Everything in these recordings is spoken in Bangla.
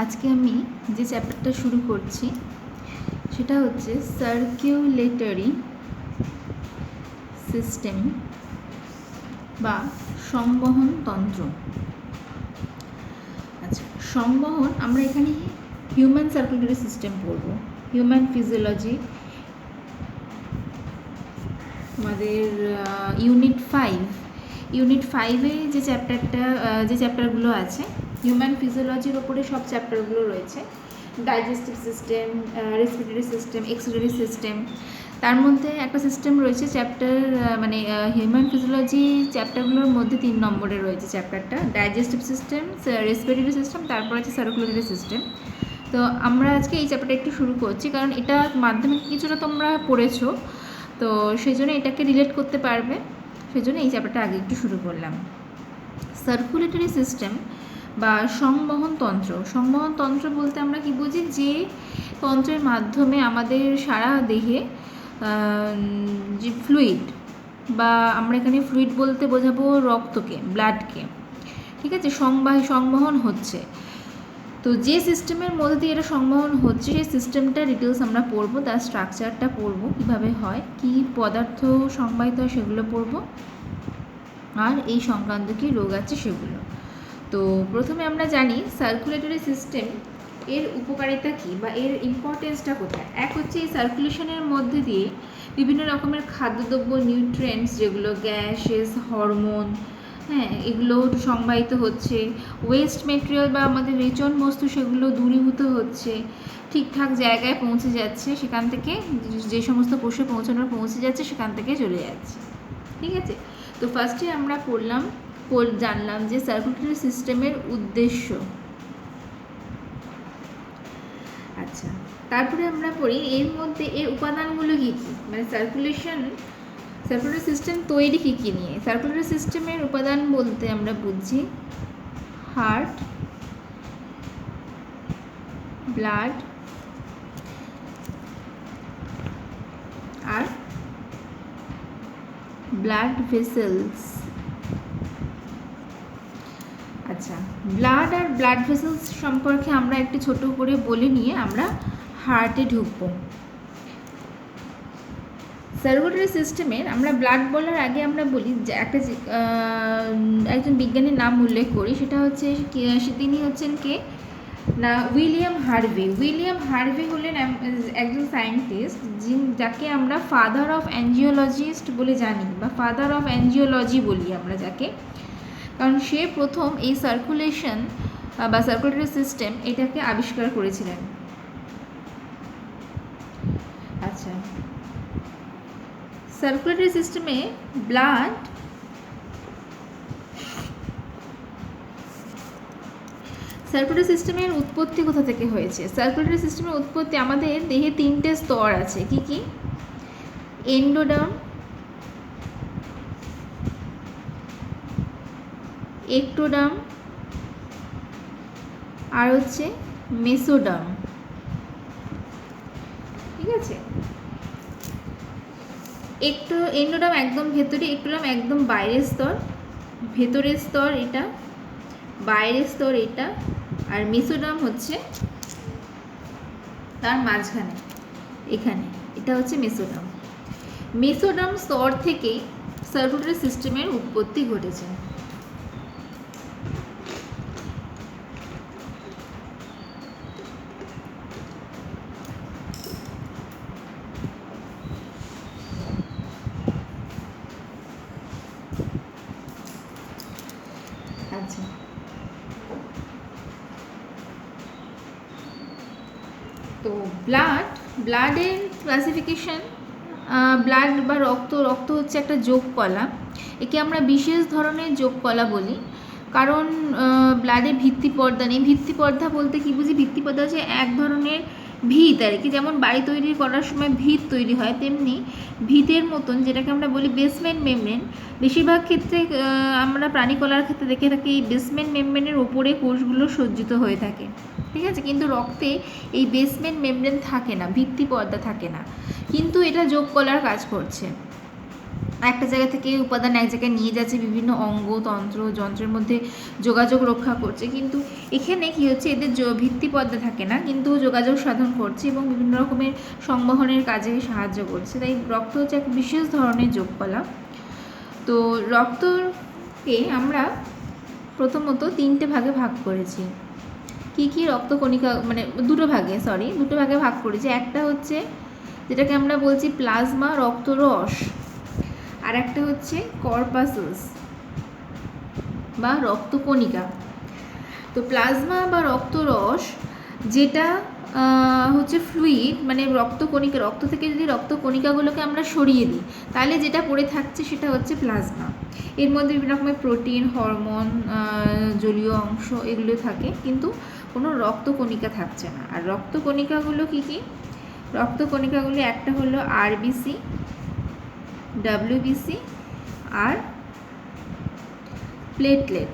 আজকে আমি যে চ্যাপ্টারটা শুরু করছি সেটা হচ্ছে সার্কুলেটরি সিস্টেম বা সংবহন তন্ত্র। আচ্ছা, সংবহন আমরা এখানে হিউম্যান সার্কুলেটরি সিস্টেম পড়ব, হিউম্যান ফিজিওলজি, আমাদের ইউনিট 5-এ যে চ্যাপ্টারগুলো আছে হিউম্যান ফিজিওলজির ওপরে সব চ্যাপ্টারগুলো রয়েছে। Digestive system, respiratory system, excretory system, তার মধ্যে একটা সিস্টেম রয়েছে চ্যাপ্টার হিউম্যান ফিজিওলজি চ্যাপ্টারগুলোর মধ্যে 3 নম্বরে রয়েছে চ্যাপ্টারটা ডাইজেস্টিভ সিস্টেম, রেসপিরেটরি সিস্টেম, তারপর আছে সার্কুলেটরি সিস্টেম। তো আমরা আজকে এই চ্যাপ্টারটা একটু শুরু করছি কারণ এটা মাধ্যমিক কিছুটা তোমরা পড়েছো, তো সেই জন্য এটাকে রিলেট করতে পারবে, সেই জন্য এই চ্যাপ্টারটা আগে একটু শুরু করলাম। সার্কুলেটরি সিস্টেম বা সংবহন তন্ত্র। সংবহন তন্ত্র বলতে আমরা কি বুঝি, যে তন্ত্রের মাধ্যমে আমাদের সারা দেহে যে ফ্লুইড, বা আমরা এখানে ফ্লুইড বলতে বোঝাবো রক্তকে, ব্লাডকে, ঠিক আছে, সংবহন হচ্ছে। তো যে সিস্টেমের মধ্যে দিয়ে এটা সংবহন হচ্ছে সেই সিস্টেমটা ডিটেলস আমরা পড়বো, তার স্ট্রাকচারটা পড়বো, কীভাবে হয়, কী পদার্থ সংবাহিত হয় সেগুলো পড়বো, আর এই সংক্রান্ত কী রোগ আছে সেগুলো। তো প্রথমে আমরা জানি সার্কুলেটরি সিস্টেম এর উপকারিতা কী বা এর ইম্পর্টেন্সটা কোথায়। এক হচ্ছে এই সার্কুলেশনের মধ্যে দিয়ে বিভিন্ন রকমের খাদ্যদ্রব্য, নিউট্রিয়েন্টস, যেগুলো গ্যাসেস, হরমোন, হ্যাঁ, এগুলো সংবাহিত হচ্ছে। ওয়েস্ট মেটেরিয়াল বা আমাদের রেচন বস্তু সেগুলো দূরীভূত হচ্ছে, ঠিকঠাক জায়গায় পৌঁছে যাচ্ছে, সেখান থেকে যে সমস্ত কোষে পৌঁছে যাচ্ছে সেখান থেকে চলে যাচ্ছে, ঠিক আছে। তো ফার্স্টে আমরা জানলাম যে সার্কুলেটরি সিস্টেমের উদ্দেশ্য। আচ্ছা, তারপরে আমরা পড়ি এর মধ্যে এর উপাদানগুলো কী কী, মানে সার্কুলেটরি সিস্টেম তৈরি কী কী নিয়ে। সার্কুলেটরি সিস্টেমের উপাদান বলতে আমরা বুঝি হার্ট, ব্লাড আর ব্লাড ভেসেলস। আচ্ছা, ব্লাড আর ব্লাড ভেসেলস সম্পর্কে আমরা একটু ছোট করে বলে নিয়ে আমরা হার্টে ঢুকবো। সার্কুলেটরি সিস্টেমের আমরা ব্লাড বলার আগে আমরা বলি যে একজন বিজ্ঞানীর নাম উল্লেখ করি, সেটা হচ্ছে তিনি হচ্ছেন কে না, উইলিয়াম হার্ভে হলেন একজন সায়েন্টিস্ট যাকে আমরা ফাদার অফ অ্যাঞ্জিওলজিস্ট বলে জানি, বা ফাদার অফ অ্যাঞ্জিওলজি বলি আমরা যাকে, কারণ সে প্রথম এই সার্কুলেশন বা সার্কুলেটরি সিস্টেম এটাকে আবিষ্কার করেছিলেন। আচ্ছা, সার্কুলেটরি সিস্টেমে সার্কুলেটরি সিস্টেমের উৎপত্তি কোথা থেকে হয়েছে। সার্কুলেটরি সিস্টেমের উৎপত্তি, আমাদের দেহে 3টে স্তর আছে, কি কি, এন্ডোডার্ম, এক্টোডার্ম আর হচ্ছে মেসোডার্ম, ঠিক আছে। এন্ডোডার্ম একদম ভেতরে, এক্টোডার্ম একদম বাইরের স্তর, ভেতরের স্তর এটা, বাইরের স্তর এটা, আর মেসোডার্ম হচ্ছে তার মাঝখানে, এখানে, এটা হচ্ছে মেসোডার্ম স্তর থেকেই সার্কুলেটরি সিস্টেমের উৎপত্তি ঘটেছে। আচ্ছা, তো ব্লাডের ক্লাসিফিকেশন, ব্লাড বা রক্ত হচ্ছে একটা যোগ কলা, একে আমরা বিশেষ ধরনের যোগ কলা বলি, কারণ ব্লাডে ভিত্তিপর্দা নেই। ভিত্তিপর্দা বলতে কি বুঝি, ভিত্তিপর্দা হচ্ছে এক ধরনের ভিত আর কি, যেমন বাড়ি তৈরি করার সময় ভিত তৈরি হয়, তেমনি ভিতের মতন যেটাকে আমরা বলি বেসমেন্ট মেমব্রেন। বেশিরভাগ ক্ষেত্রে আমরা প্রাণীকলার ক্ষেত্রে দেখে থাকি এই বেসমেন্ট মেমব্রেনের ওপরে কোষগুলো সজ্জিত হয়ে থাকে, ঠিক আছে, কিন্তু রক্তে এই বেসমেন্ট মেমব্রেন থাকে না, ভিত্তিপর্দা থাকে না, কিন্তু এটা যোগ কলার কাজ করছে। একটা জায়গা থেকে উপাদান এক জায়গায় নিয়ে যাচ্ছে, বিভিন্ন অঙ্গ তন্ত্র যন্ত্রের মধ্যে যোগাযোগ রক্ষা করছে। কিন্তু এখানে কি হচ্ছে, এদের ভিত্তি পর্দা থাকে না, কিন্তু যোগাযোগ সাধন করছে এবং বিভিন্ন রকমের সংবহনের কাজে সাহায্য করছে। তাই রক্ত হচ্ছে এক বিশেষ ধরনের যোগকলা। তো রক্তকে আমরা প্রথমত 3টে ভাগে ভাগ করেছি। কি কি রক্তকণিকা, মানে দুটো ভাগে ভাগ করেছি। একটা হচ্ছে যেটাকে আমরা বলছি প্লাজমা রক্তরস, আর একটা হচ্ছে কর্পাসাস বা রক্তকণিকা। তো প্লাজমা বা রক্তরস যেটা হচ্ছে ফ্লুইড, মানে রক্তকণিকা, রক্ত থেকে যদি রক্তকণিকাগুলোকে আমরা সরিয়ে দিই তাহলে যেটা পড়ে থাকছে সেটা হচ্ছে প্লাজমা। এর মধ্যে বিভিন্ন রকমের প্রোটিন, হরমোন, জলীয় অংশ এগুলো থাকে, কিন্তু কোনো রক্তকণিকা থাকছে না। আর রক্তকণিকাগুলো কী কী? রক্তকণিকাগুলো একটা হলো আরবিসি, ডাব্লিউবিসি আর প্লেটলেট।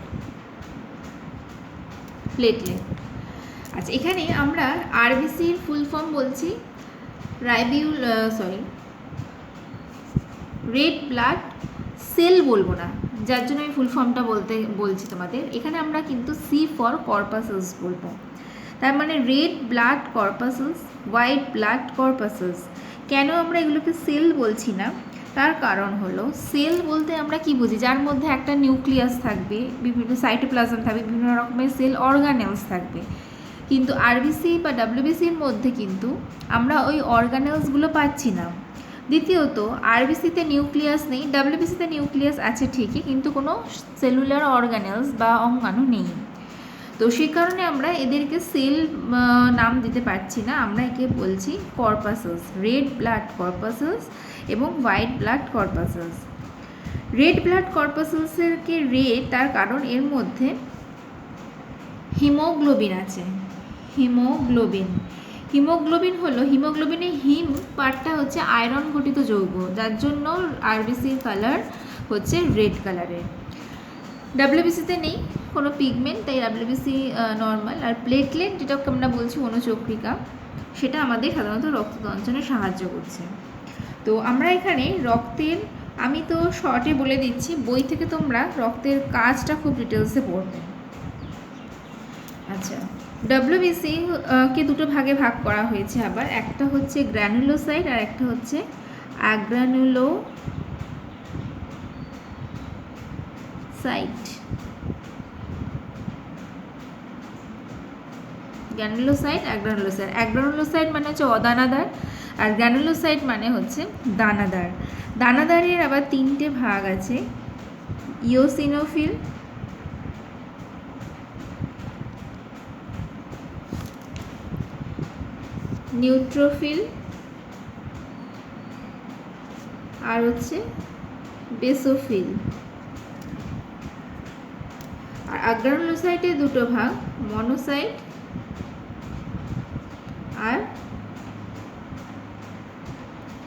আচ্ছা, এখানে আমরা আরবিসির ফুল ফর্ম বলছি রেড ব্লাড সেল বলবো না, যার জন্য আমি ফুল ফর্মটা বলছি তোমাদের। এখানে আমরা কিন্তু সি ফর কর্পাসাস বলবো। তার মানে রেড ব্লাড কর্পাসাস, হোয়াইট ব্লাড কর্পাসাস। কেন আমরা এগুলোকে সেল বলছি না? তার কারণ হলো, সেল বলতে আমরা কি বুঝি? যার মধ্যে একটা নিউক্লিয়াস থাকবে, বিভিন্ন সাইটোপ্লাজম থাকবে, বিভিন্ন রকমের সেল অর্গানেলস থাকবে। কিন্তু আরবিসি বা ডাব্লিউবিসির মধ্যে কিন্তু আমরা ওই অর্গানেলসগুলো পাচ্ছি না। দ্বিতীয়ত, আরবিসিতে নিউক্লিয়াস নেই, ডাব্লিউবিসিতে নিউক্লিয়াস আছে ঠিকই, কিন্তু কোনো সেলুলার অর্গানেলস বা অঙ্গাণু নেই। তো সেই কারণে আমরা এদেরকে সেল নাম দিতে পারছি না, আমরা একে বলছি কর্পাসাস, রেড ব্লাড কর্পাসাস এবং white blood corpuscles. Red blood কর্পাসাসেরকে রেড, তার কারণ এর মধ্যে হিমোগ্লোবিন আছে। হিমোগ্লোবিন হলো, হিমোগ্লোবিনের হিম পার্টটা হচ্ছে আয়রন ঘটিত যৌগ, যার জন্য আরবিসির কালার হচ্ছে রেড কালারের। ডাব্লিউবিসিতে নেই কোনো পিগমেন্ট, তাই ডাব্লিউবিসি নর্মাল। আর প্লেটলেট, যেটাকে আমরা বলছি অনুচক্রিকা, সেটা আমাদের সাধারণত রক্ত সঞ্চালনে সাহায্য করছে। তো আমরা এখানে রক্তের, আমি তো শর্টে বলে দিচ্ছি, বই থেকে তোমরা রক্তের কাজটা খুব ডিটেলসে পড়বে। আচ্ছা, ডাব্লিউবিসি কে দুটো ভাগে ভাগ করা হয়েছে আবার, একটা হচ্ছে গ্র্যানুলোসাইট আর একটা হচ্ছে অ্যাগ্রানুলোসাইট। অ্যাগ্রানুলোসাইট মানে হচ্ছে অদানাদার, আর গ্র্যানুলোসাইট মানে হচ্ছে দানাদার। দানাদারের আবার 3টে ভাগ আছে, ইওসিনোফিল, নিউট্রোফিল আর হচ্ছে বেসোফিল। আর অ্যাগ্রানুলোসাইটের দুটো ভাগ, মনোসাইট আর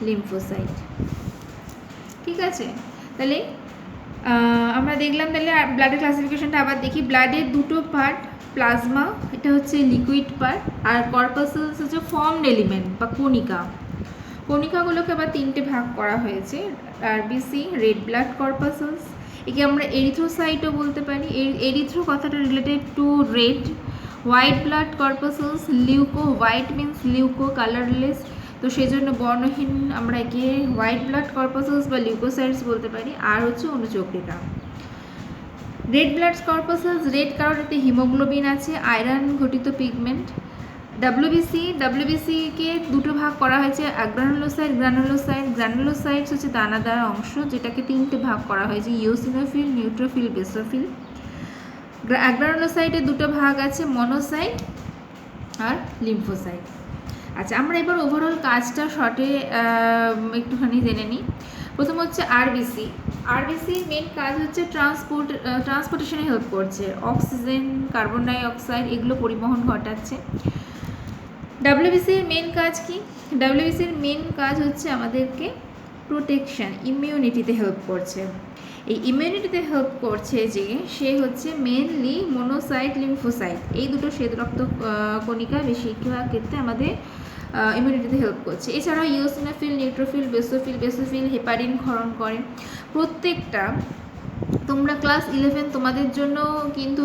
লিম্ফোসাইট। ঠিক আছে, তাহলে আমরা দেখলাম। তাহলে ব্লাডের ক্লাসিফিকেশনটা আবার দেখি। ব্লাডের দুটো পার্ট, প্লাজমা এটা হচ্ছে লিকুইড পার্ট, আর কর্পাসাস হচ্ছে ফর্মড এলিমেন্ট বা কণিকা। কণিকাগুলোকে আবার 3টে ভাগ করা হয়েছে, আরবিসি, রেড ব্লাড কর্পাসাস, একে আমরা এরিথ্রোসাইটও বলতে পারি। এরিথ্রো কথাটা related to red. White blood corpuscles, leuco, white means leuco, colourless, তো সেই জন্য বর্ণহীন, আমরা একে হোয়াইট ব্লাড কর্পাসাস বা লিউকোসাইটস বলতে পারি। আর হচ্ছে অনুচক্রিকা। রেড ব্লাড কর্পাসাস রেড কারণ এতে হিমোগ্লোবিন আছে, আয়রন ঘটিত পিগমেন্ট। ডাব্লিউবিসিকে দুটো ভাগ করা হয়েছে, গ্রানুলোসাইটস হচ্ছে দানাদার অংশ, যেটাকে 3টে ভাগ করা হয়েছে, ইওসিনোফিল, নিউট্রোফিল, বেসোফিল। গ্রানুলোসাইটের দুটো ভাগ আছে, মনোসাইট আর লিম্ফোসাইট। আচ্ছা, আমরা এবার ওভারঅল কাজটা শর্টে একটুখানি জেনে নিই। প্রথম হচ্ছে আরবিসির মেন কাজ হচ্ছে ট্রান্সপোর্টেশনে হেল্প করছে, অক্সিজেন, কার্বন ডাই অক্সাইড এগুলো পরিবহন ঘটাচ্ছে। ডাব্লিউবিসির মেন কাজ কি? ডাব্লিউবিসির মেন কাজ হচ্ছে আমাদেরকে প্রোটেকশন, ইমিউনিটিতে হেল্প করছে। এই ইমিউনিটিতে হেল্প করছে যে সে হচ্ছে মেনলি মনোসাইট, লিম্ফোসাইট, এই দুটো শ্বেত রক্ত কণিকা বেশিরভাগ ক্ষেত্রে আমাদের ইমিউনিটিতে হেল্প করছে। এছাড়াও ইওসিনোফিল, নিউট্রোফিল, বেসোফিল হেপারিন ক্ষরণ করে। প্রত্যেকটা তোমরা ক্লাস 11 তোমাদের জন্য কিন্তু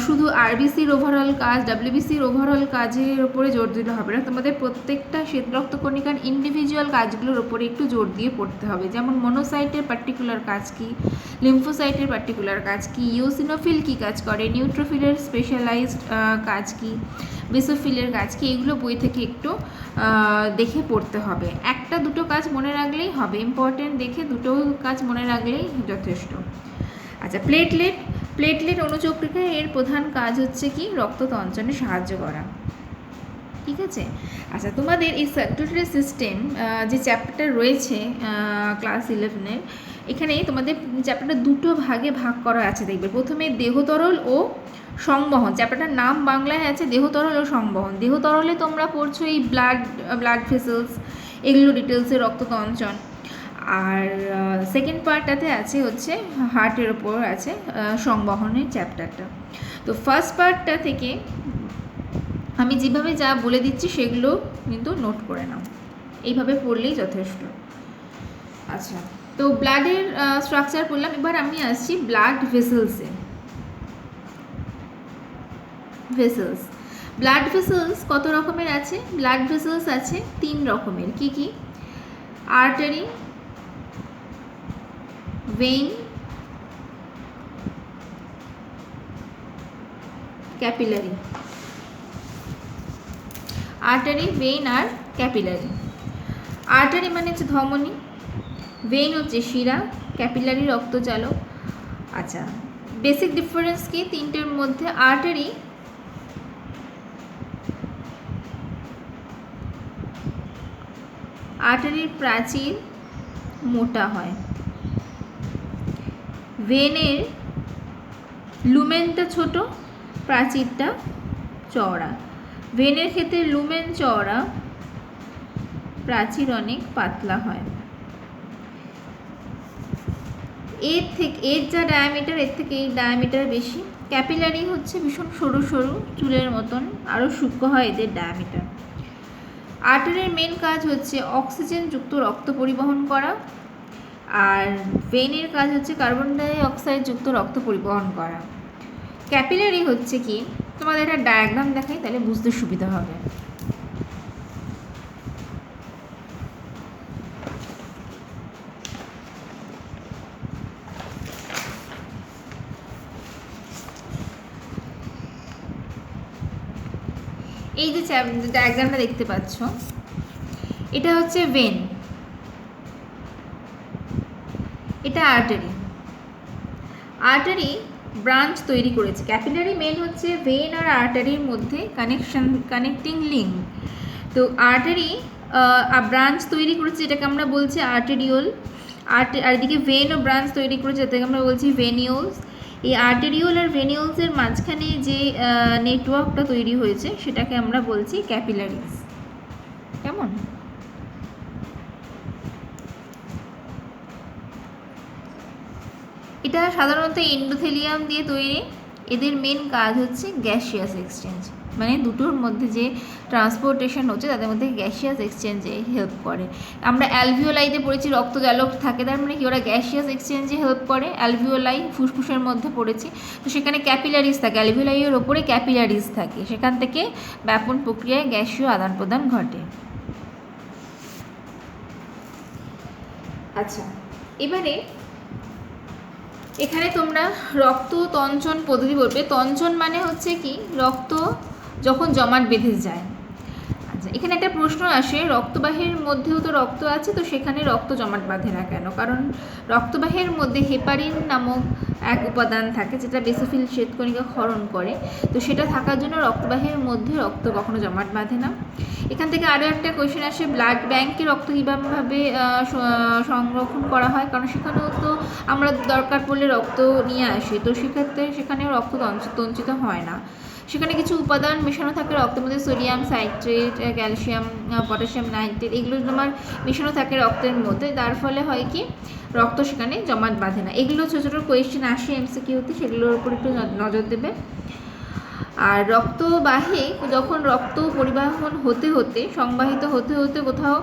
শুধু আরবিসির ওভারঅল কাজ, ডাব্লিউবিসির ওভারঅল কাজের ওপরে জোর দিতে হবে না, তোমাদের প্রত্যেকটা শ্বেত রক্তকণিকার ইন্ডিভিজুয়াল কাজগুলোর ওপরে একটু জোর দিয়ে পড়তে হবে। যেমন মনোসাইটের পার্টিকুলার কাজ কী, লিম্ফোসাইটের পার্টিকুলার কাজ কী, ইওসিনোফিল কী কাজ করে, নিউট্রোফিলের স্পেশালাইজড কাজ কী, বেসোফিলের কাজ কী, এগুলো বই থেকে একটু দেখে পড়তে হবে। একটা দুটো কাজ মনে রাখলেই হবে, ইম্পর্টেন্ট দেখে দুটো কাজ মনে রাখলেই যথেষ্ট। আচ্ছা, প্লেটলেট অণুচক্রিকায় এর প্রধান কাজ হচ্ছে কি, রক্ত তঞ্চনে সাহায্য করা। ঠিক আছে। আচ্ছা, তোমাদের এই সার্কুলেটরি সিস্টেম যে চ্যাপ্টারটা রয়েছে ক্লাস 11-এর, এখানে তোমাদের চ্যাপ্টারটা দুটো ভাগে ভাগ করা আছে দেখবে। প্রথমে দেহতরল ও সংবহন, চ্যাপ্টারটার নাম বাংলায় আছে দেহতরল ও সংবহন। দেহতরলে তোমরা পড়ছো এই ব্লাড ভেসেলস, এগুলো ডিটেলসে রক্ততঞ্চন। আর সেকেন্ড পার্টটাতে আছে হচ্ছে হার্টের ওপর আছে সংবহনের চ্যাপ্টারটা। তো ফার্স্ট পার্টটা থেকে আমি যেভাবে যা বলে দিচ্ছি সেগুলো কিন্তু নোট করে নাও, এইভাবে পড়লেই যথেষ্ট। আচ্ছা, তো ব্লাডের স্ট্রাকচার পড়লাম, এবার আমি আসছি ব্লাড ভেসেলসে। ব্লাড ভেসেলস কত রকমের আছে? ব্লাড ভেসেলস আছে 3 রকমের। কি কি? Artery, vein, capillary. Artery, vein আর ক্যাপিলারি। আর্টারি মানে হচ্ছে ধমনী, ভেইন হচ্ছে শিরা, ক্যাপিলারি রক্তচালক। আচ্ছা, বেসিক ডিফারেন্স কি তিনটের মধ্যে? আর্টারির প্রাচীর মোটা হয়, ভেনের লুমেনটা ছোট, প্রাচীরটা চওড়া। ভেনের ক্ষেত্রে লুমেন চওড়া, প্রাচীর অনেক পাতলা হয়। এর যা ডায়ামিটার, এর থেকে এই ডায়ামিটার বেশি। ক্যাপিলারি হচ্ছে ভীষণ সরু সরু চুলের মতন, আরও সূক্ষ্ম হয় এদের ডায়ামিটার। আর্টারির মেন কাজ হচ্ছে অক্সিজেন যুক্ত রক্ত পরিবহন করা, আর ভেনের কাজ হচ্ছে কার্বন ডাই অক্সাইড যুক্ত রক্ত পরিবহন করা। ক্যাপিলারি হচ্ছে কি, তোমাদের একটা ডায়াগ্রাম দেখাই তাহলে বুঝতে সুবিধা হবে। এই যে ডায়াগ্রামটা দেখতে পাচ্ছ, এটা হচ্ছে ভেন, এটা আর্টারি। আর্টারি ব্রাঞ্চ তৈরি করেছে। ক্যাপিলারি মেন হচ্ছে ভেন আর আর্টারির মধ্যে কানেক্টিং লিঙ্ক। তো আর্টারি ব্রাঞ্চ তৈরি করেছে, যেটাকে আমরা বলছি আর্টেরিওল। আর এদিকে ভেন ও ব্রাঞ্চ তৈরি করেছে, যেটাকে আমরা বলছি ভেনিওলস। এই আর্টেরিওল আর ভেনিওলসের মাঝখানে যে নেটওয়ার্কটা তৈরি হয়েছে সেটাকে আমরা বলছি ক্যাপিলারিজ। কেমন? এটা সাধারণত এন্ডোথেলিয়াম দিয়ে তৈরি। এদের মেন কাজ হচ্ছে গ্যাসিয়াস এক্সচেঞ্জ, মানে দুটোর মধ্যে যে ট্রান্সপোর্টেশন হচ্ছে তাদের মধ্যে গ্যাসিয়াস এক্সচেঞ্জে হেল্প করে। আমরা অ্যালভিওলাইতে পড়েছি রক্তজালক থাকে, তার মানে কি ওরা গ্যাসিয়াস এক্সচেঞ্জে হেল্প করে। অ্যালভিওলাই ফুসফুসের মধ্যে পড়েছি, তো সেখানে ক্যাপিলারিজ থাকে, অ্যালভিওলাইয়ের ওপরে ক্যাপিলারিজ থাকে, সেখান থেকে ব্যাপন প্রক্রিয়ায় গ্যাসীয় আদান প্রদান ঘটে। আচ্ছা, এবারে এখানে তোমরা রক্ত তঞ্চন পদ্ধতি বলবে। তঞ্চন মানে হচ্ছে কি, রক্ত যখন জমাট বেঁধে যায়। আচ্ছা, এখানে একটা প্রশ্ন আসে, রক্তবাহের মধ্যেও তো রক্ত আছে, তো সেখানে রক্ত জমাট বাঁধে না কেন? কারণ রক্তবাহের মধ্যে হেপারিন নামক এক উপাদান থাকে, যেটা বেসোফিল শ্বেতকণিকা ক্ষরণ করে। তো সেটা থাকার জন্য রক্তবাহের মধ্যে রক্ত কখনো জমাট বাঁধে না। এখান থেকে আরও একটা কোয়েশ্চেন আসে, ব্লাড ব্যাঙ্কে রক্ত কীভাবে সংরক্ষণ করা হয়? কারণ সেখানেও তো আমরা দরকার পড়লে রক্ত নিয়ে আসি, তো সেক্ষেত্রে সেখানেও রক্ত তঞ্চিত হয় না। সেখানে কিছু উপাদান মেশানো থাকে রক্তের মধ্যে, sodium citrate, calcium, potassium nitrate, এগুলো তোমার মেশানো থাকে রক্তের মধ্যে। তার ফলে হয় কি, রক্ত সেখানে জমাট বাঁধে না। এগুলো ছোটো ছোটো কোয়েশ্চেন আসে এমসিকিউতে, সেগুলোর উপর একটু নজর দেবে। আর রক্তবাহে যখন রক্ত পরিবহন হতে হতে সংবাহিত হতে হতে কোথাও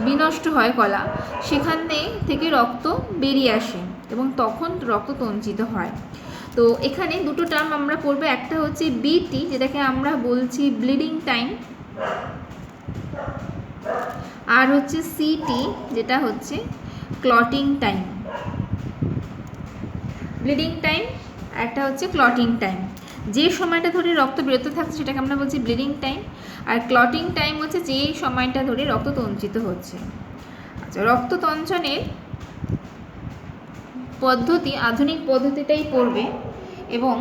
বিনষ্ট হয় কলা, সেখান থেকে রক্ত বেরিয়ে আসে এবং তখন রক্ত তঞ্চিত হয়। তো এখানে দুটো টার্ম আমরা পড়বো, একটা হচ্ছে বিটি যেটাকে আমরা বলছি ব্লিডিং টাইম, আর হচ্ছে সিটি যেটা হচ্ছে ক্লটিং টাইম। ব্লিডিং টাইম একটা হচ্ছে ক্লটিং টাইম, যে সময়টা ধরে রক্ত বেরোতে থাকছে সেটাকে আমরা বলছি ব্লিডিং টাইম, আর ক্লটিং টাইম হচ্ছে যে সময়টা ধরে রক্ত তঞ্চিত হচ্ছে। আচ্ছা, রক্ত তঞ্চনের পদ্ধতি আধুনিক পদ্ধতিটাই পড়বে এবং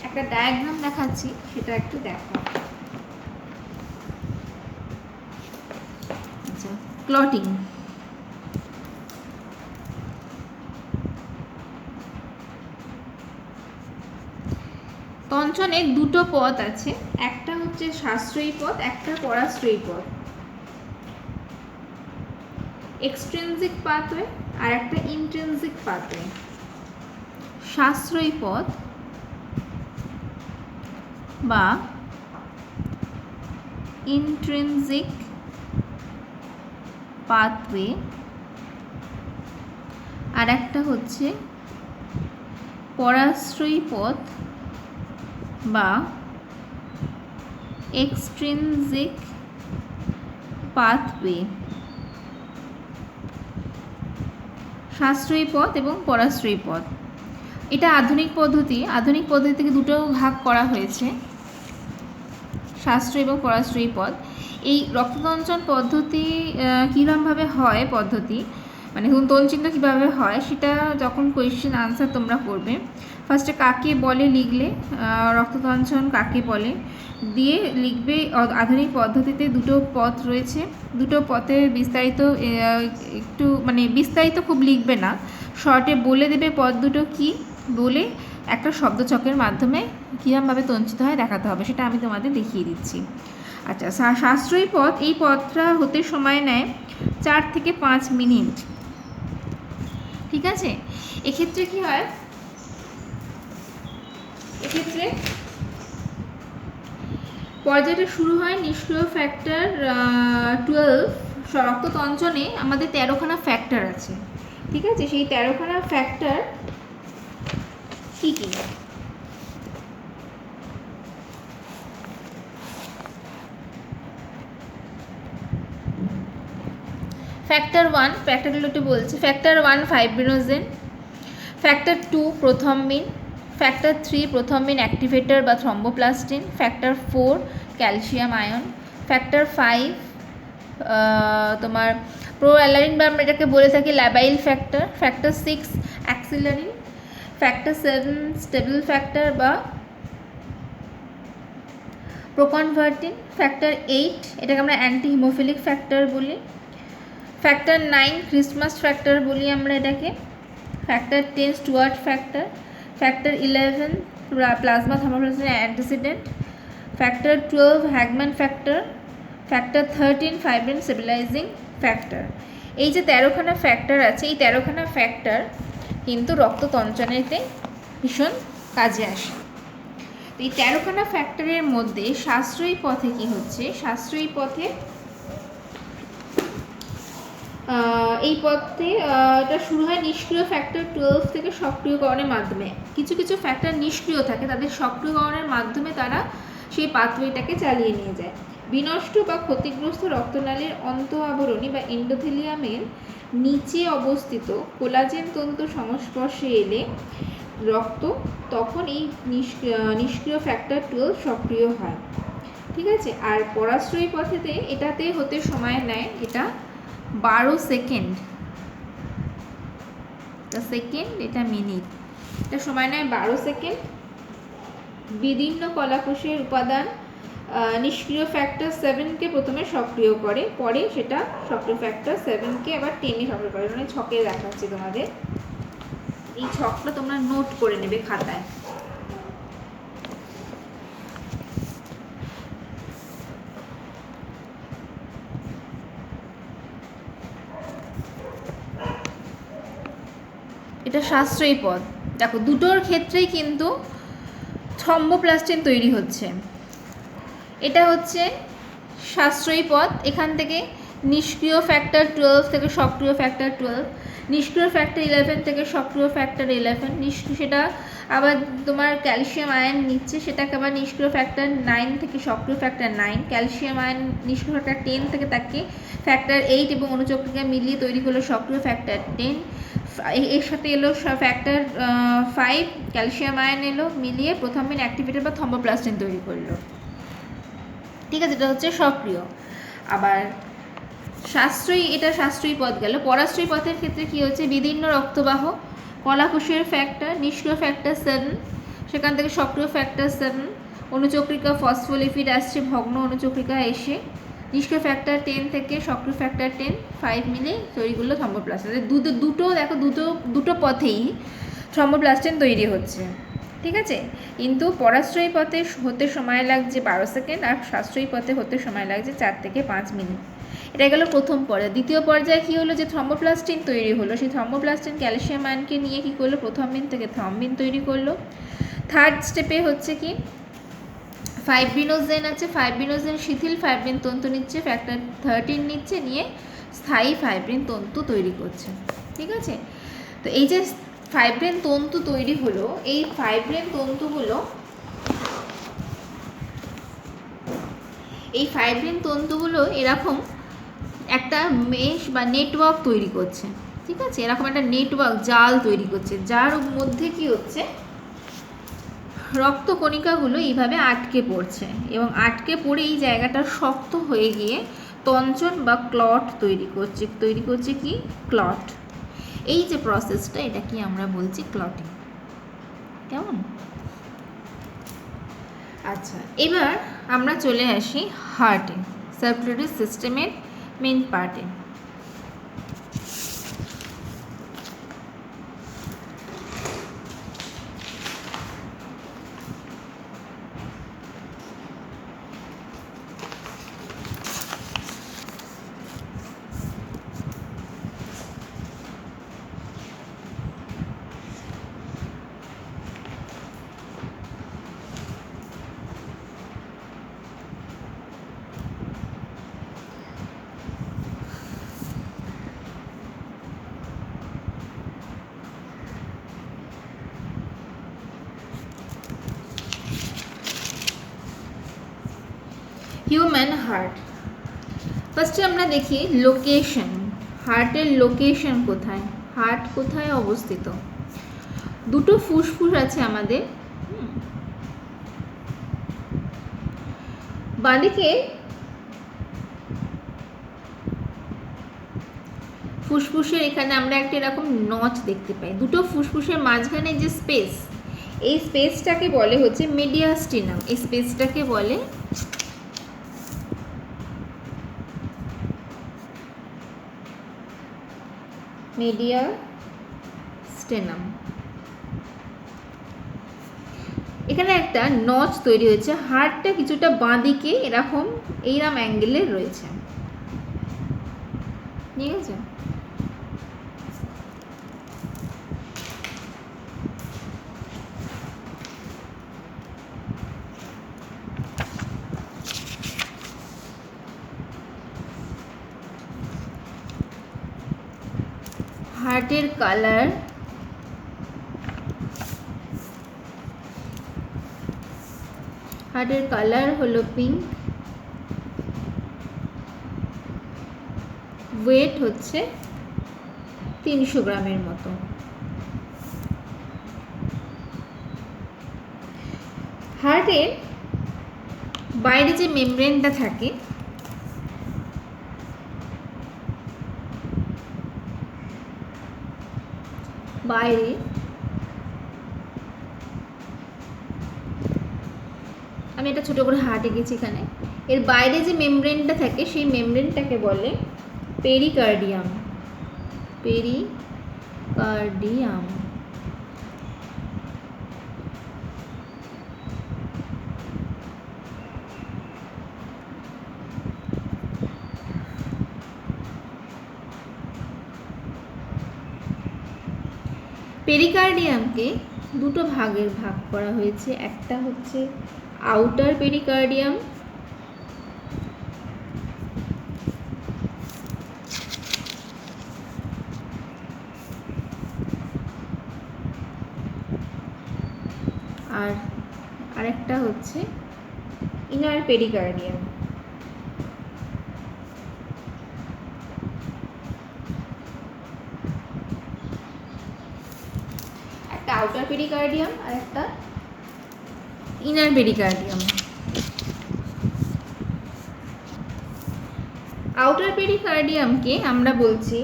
একটা ডায়াগ্রাম দেখাচ্ছি, সেটা একটু দেখো। আচ্ছা, ক্লটিং। তঞ্চনের দুটো পথ আছে, একটা হচ্ছে সাশ্রয়ী পথ, একটা পরাশ্রয়ী পথ। এক্সট্রিনজিক পাথওয়ে আর একটা ইন্ট্রিনজিক পাথওয়ে। সাশ্রয়ী পথ বা ইন্ট্রিনজিক পাথওয়ে আর একটা হচ্ছে পরাশ্রয়ী পথ বা এক্সট্রিনজিক পাথওয়ে। সাশ্রয়ী পথ এবং পরাশ্রয়ী পথ, এটা আধুনিক পদ্ধতি। আধুনিক পদ্ধতি থেকে দুটো ভাগ করা হয়েছে, সাশ্রয়ী এবং পরাশ্রয়ী পথ। এই রক্ততঞ্চন পদ্ধতি কীরকমভাবে হয়, পদ্ধতি মানে তঞ্চিত কীভাবে হয়, সেটা যখন কোয়েশ্চেন আনসার তোমরা করবে, ফার্স্টে কাকে বলে লিখলে, রক্ততঞ্চন কাকে বলে, দিয়ে লিখবে আধুনিক পদ্ধতিতে দুটো পথ রয়েছে, দুটো পথের বিস্তারিত একটু মানে বিস্তারিত খুব লিখবে না, শর্টে বলে দেবে পথ দুটো কী, বলে একটা শব্দচক্রের মাধ্যমে কীরকমভাবে তঞ্চিত হয় দেখাতে হবে, সেটা আমি তোমাদের দেখিয়ে দিচ্ছি। আচ্ছা, সাশ্রয়ী পথ, এই পথটা হতে সময় নেয় 4 থেকে 5 মিনিট। ঠিক আছে, এক্ষেত্রে কি হয়, এক্ষেত্রে পর্যায়টা শুরু হয় নিষ্ক্রিয় ফ্যাক্টর 12। রক্ততঞ্চনে আমাদের 13খানা ফ্যাক্টর আছে। ঠিক আছে, সেই 13খানা ফ্যাক্টর কী কী? ফ্যাক্টর 1, ফ্যাক্টরগুলো একটু বলছি। Factor 1 fibrinogen, factor 2 prothrombin, factor 3 prothrombin activator বা thromboplastin, factor 4 calcium ion, factor 5 তোমার প্রোঅ্যালানিন বা আমরা এটাকে বলে থাকি labile factor, factor 6 accelerin, factor 7 stable factor বা প্রোকনভার্টিন, ফ্যাক্টর 8 এটাকে আমরা অ্যান্টি হিমোফিলিক ফ্যাক্টর বলি, ফ্যাক্টর 9 ক্রিসমাস ফ্যাক্টর বলি আমরা এটাকে, factor 10 Stuart factor, factor 11 plasma thromboplastin antecedent, factor 12 Hageman factor, factor 13 fibrin stabilising factor. এই যে 13খানা ফ্যাক্টর আছে, এই 13খানা ফ্যাক্টর কিন্তু রক্ততঞ্চনেতে ভীষণ কাজে আসে। এই 13খানা ফ্যাক্টরের মধ্যে সাশ্রয়ী পথে কি হচ্ছে, সাশ্রয়ী পথে এই পথে এটা শুরু হয় নিষ্ক্রিয় ফ্যাক্টর 12 থেকে সক্রিয়করণের মাধ্যমে। কিছু কিছু ফ্যাক্টর নিষ্ক্রিয় থাকে, তাদের সক্রিয়করণের মাধ্যমে তারা সেই পাথওয়েটাকে চালিয়ে নিয়ে যায়। বিনষ্ট বা ক্ষতিগ্রস্ত রক্তনালীর অন্ত আবরণী বা এন্ডোথেলিয়ামের নিচে অবস্থিত কোলাজেন তন্তু সংস্পর্শে এলে রক্ত তখন এই নিষ্ক্রিয় ফ্যাক্টর 12 সক্রিয় হয়। ঠিক আছে, আর পরাশ্রয়ী পথেতে এটাতে হতে সময় নেয় এটা 12 সেকেন্ড, এটা সেকেন্ড, এটা মিনিট, এটা সময় নেয় 12 সেকেন্ড। বিদীর্ণ কলাকোষের উপাদান নিষ্ক্রিয় ফ্যাক্টর 7কে প্রথমে সক্রিয় করে, পরে সেটা সক্রিয় ফ্যাক্টর 7কে আবার টেনে সক্রিয় করে। মানে ছকে দেখাচ্ছি তোমাদের, এই ছকটা তোমরা নোট করে নেবে খাতায়। এটা সাশ্রয়ী পদ। দেখো দুটোর ক্ষেত্রেই কিন্তু থ্রম্বোপ্লাস্টিন তৈরি হচ্ছে। এটা হচ্ছে সাশ্রয়ী পদ, এখান থেকে নিষ্ক্রিয় ফ্যাক্টর 12 থেকে সক্রিয় ফ্যাক্টর 12, নিষ্ক্রিয় ফ্যাক্টর 11 থেকে সক্রিয় ফ্যাক্টর 11, সেটা আবার তোমার ক্যালসিয়াম আয়ন নিচ্ছে, সেটাকে আবার নিষ্ক্রিয় ফ্যাক্টর 9 থেকে সক্রিয় ফ্যাক্টর 9, ক্যালসিয়াম আয়ন নিষ্ক্রিয় ফ্যাক্টর 10 থেকে তাকে ফ্যাক্টর 8 এবং অনুচক্রিকা মিলিয়ে তৈরি হলো সক্রিয় ফ্যাক্টর 10। এর সাথে এলো ফ্যাক্টর 5 ক্যালসিয়াম আয়ন এলো মিলিয়ে প্রথমে অ্যাক্টিভেটেড বা থ্রম্বোপ্লাস্টিন তৈরি করলো। ঠিক আছে, এটা হচ্ছে সক্রিয়। আবার সাশ্রয়ী, এটা সাশ্রয়ী পদ গেল। পরাশ্রয়ী পথের ক্ষেত্রে কি হচ্ছে, বিদীর্ণ রক্তবাহ কলাকোষের ফ্যাক্টর নিষ্ক্রিয় ফ্যাক্টর 7, সেখান থেকে সক্রিয় ফ্যাক্টর 7, অনুচক্রিকা ফসফোলিপিড আসছে ভগ্ন অনুচক্রিকা এসে নিষ্ক্রিয় ফ্যাক্টর 10 থেকে সক্রিয় ফ্যাক্টর 10 5 মিলে তৈরি করলো থ্রম্বোপ্লাস্টিন। দুটো দেখো দুটো পথেই থ্রম্বোপ্লাস্টিন তৈরি হচ্ছে। ঠিক আছে, কিন্তু পরাশ্রয়ী পথে হতে সময় লাগছে 12 সেকেন্ড আর সাশ্রয়ী পথে হতে সময় লাগছে 4 থেকে 5 মিনিট। এটা গেল প্রথম পর্যায়ে। দ্বিতীয় পর্যায়ে কী হলো, যে থ্রম্বোপ্লাস্টিন তৈরি হলো, সেই থ্রম্বোপ্লাস্টিন ক্যালসিয়াম আয়নকে নিয়ে কী করলো, প্রথমবিন থেকে থ্রম্বিন তৈরি করলো। থার্ড স্টেপে হচ্ছে কি, ফাইব্রিনোজেন আছে, ফাইব্রিনোজেন শিথিল ফাইব্রিন তন্তু নিচ্ছে, ফ্যাক্টর 13 নিচ্ছে, নিয়ে স্থায়ী ফাইব্রিন তন্তু তৈরি করছে। ঠিক আছে, তো এই যে ফাইব্রিন তন্তু তৈরি হলো, এই ফাইব্রিন তন্তুগুলো এরকম একটা মেশ বা নেটওয়ার্ক তৈরি করছে। ঠিক আছে, এরকম একটা নেটওয়ার্ক জাল তৈরি করছে, যার মধ্যে কি হচ্ছে, রক্তকণিকাগুলো এইভাবে আটকে পড়ছে এবং আটকে পড়ে এই জায়গাটা শক্ত হয়ে গিয়ে তঞ্চন বা ক্লট তৈরি করছে কি ক্লট। এই যে প্রসেসটা, এটা কি আমরা বলছি ক্লটিং। কেমন? আচ্ছা, এবার আমরা চলে আসি হার্টে, সার্কুলেটরি সিস্টেমের মেন পার্টে। হিউম্যান হার্ট, ফার্স্টে আমরা দেখি লোকেশন, হার্টের লোকেশন কোথায়, হার্ট কোথায় অবস্থিত। দুটো ফুসফুস আছে আমাদের, বাঁদিকে ফুসফুসের এখানে আমরা একটা এরকম নচ দেখতে পাই, দুটো ফুসফুসের মাঝখানে যে স্পেস, এই স্পেসটাকে বলে হচ্ছে মিডিয়াস্টিনাম। এই স্পেসটাকে বলে মিডিয়াস্টেনাম। এখানে একটা নচ তৈরি হয়েছে, হার্টটা কিছুটা বাঁদিকে এরকম এইরকম অ্যাঙ্গেলে রয়েছে। ঠিক আছে, হার্টের কালার হলো পিঙ্ক, ওয়েট হচ্ছে 300 গ্রামের মতো। হার্টের বাইরে যে মেমব্রেনটা থাকে, বাইরে আমি এটা ছোট করে হার্ট এঁকেছি এখানে, এর বাইরে যে মেমব্রেনটা থাকে সেই মেমব্রেনটাকে বলে পেরিকার্ডিয়াম। পেরিকার্ডিয়াম। পেরিকার্ডিয়ামকে দুটো ভাগে ভাগ করা হয়েছে, একটা হচ্ছে আউটার পেরিকার্ডিয়াম আর আরেকটা হচ্ছে ইনার পেরিকার্ডিয়াম। একটা আউটার পেরিকার্ডিয়াম আর একটা ইনার পেরিকার্ডিয়াম। আউটার পেরিকার্ডিয়ামকে আমরা বলছি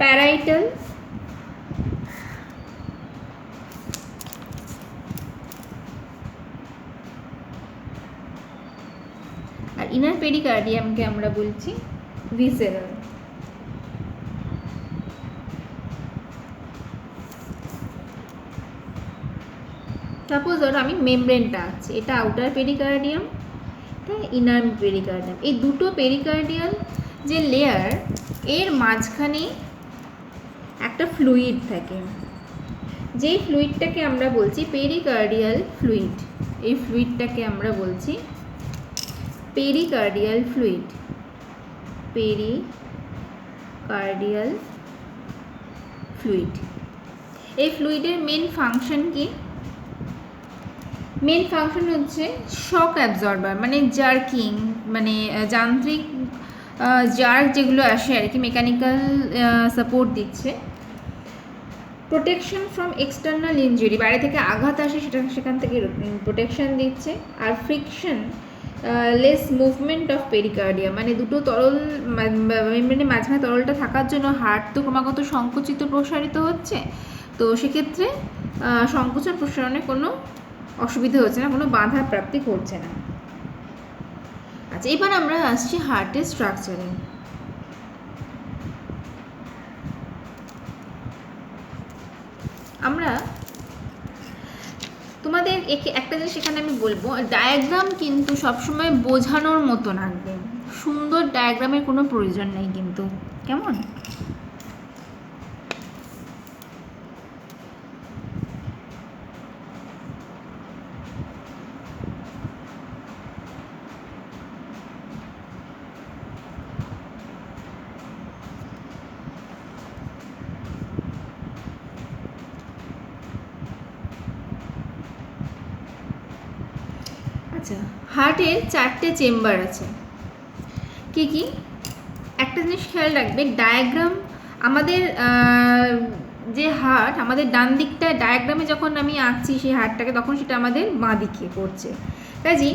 প্যারাইটাল আর ইনার পেরিকার্ডিয়ামকে আমরা বলছি ভিসেরাল। সাপোজ ধরো আমি মেমব্রেনটা আছে, এটা আউটার পেরিকার্ডিয়াম, এটা ইনার পেরিকার্ডিয়াম। এই দুটো পেরিকার্ডিয়াল যে লেয়ার, এর মাঝখানে একটা ফ্লুইড থাকে, যেই ফ্লুইডটাকে আমরা বলছি পেরিকার্ডিয়াল ফ্লুইড। এই ফ্লুইডটাকে আমরা বলছি পেরিকার্ডিয়াল ফ্লুইড। Pericardial fluid. এই ফ্লুইডের মেন ফাংশন কি? মেন ফাংশন হচ্ছে শক অ্যাবজর্বার, মানে জার্কিং, মানে যান্ত্রিক জার্ক যেগুলো আসে আর কি, মেকানিক্যাল সাপোর্ট দিচ্ছে। প্রোটেকশন ফ্রম এক্সটার্নাল ইনজুরি, বাইরে থেকে আঘাত আসে সেখান থেকে প্রোটেকশন দিচ্ছে। আর frictionless movement of pericardium, মানে দুটো তরল মেমব্রেনের মাঝখানে তরলটা থাকার জন্য হার্ট তো ক্রমাগত সংকুচিত প্রসারিত হচ্ছে, তো সেক্ষেত্রে সংকোচন প্রসারণে কোনো অসুবিধা হচ্ছে না, কোনো বাধা প্রাপ্তি ঘটছে না। আচ্ছা, এবার আমরা আসছি হার্টের স্ট্রাকচারে। আমরা তোমাদের একটা জিনিস এখানে আমি বলবো, ডায়াগ্রাম কিন্তু সবসময় বোঝানোর মতো লাগবে, সুন্দর ডায়াগ্রামের কোনো প্রয়োজন নেই কিন্তু, কেমন? আচ্ছা, হার্টের 4টে চেম্বার আছে। কি কি? একটা জিনিস খেয়াল রাখবে, ডায়াগ্রাম আমাদের যে হার্ট, আমাদের ডান দিকটা ডায়াগ্রামে যখন আমি আঁকছি সেই হার্টটাকে, তখন সেটা আমাদের বাঁ দিকে করছে। কাজেই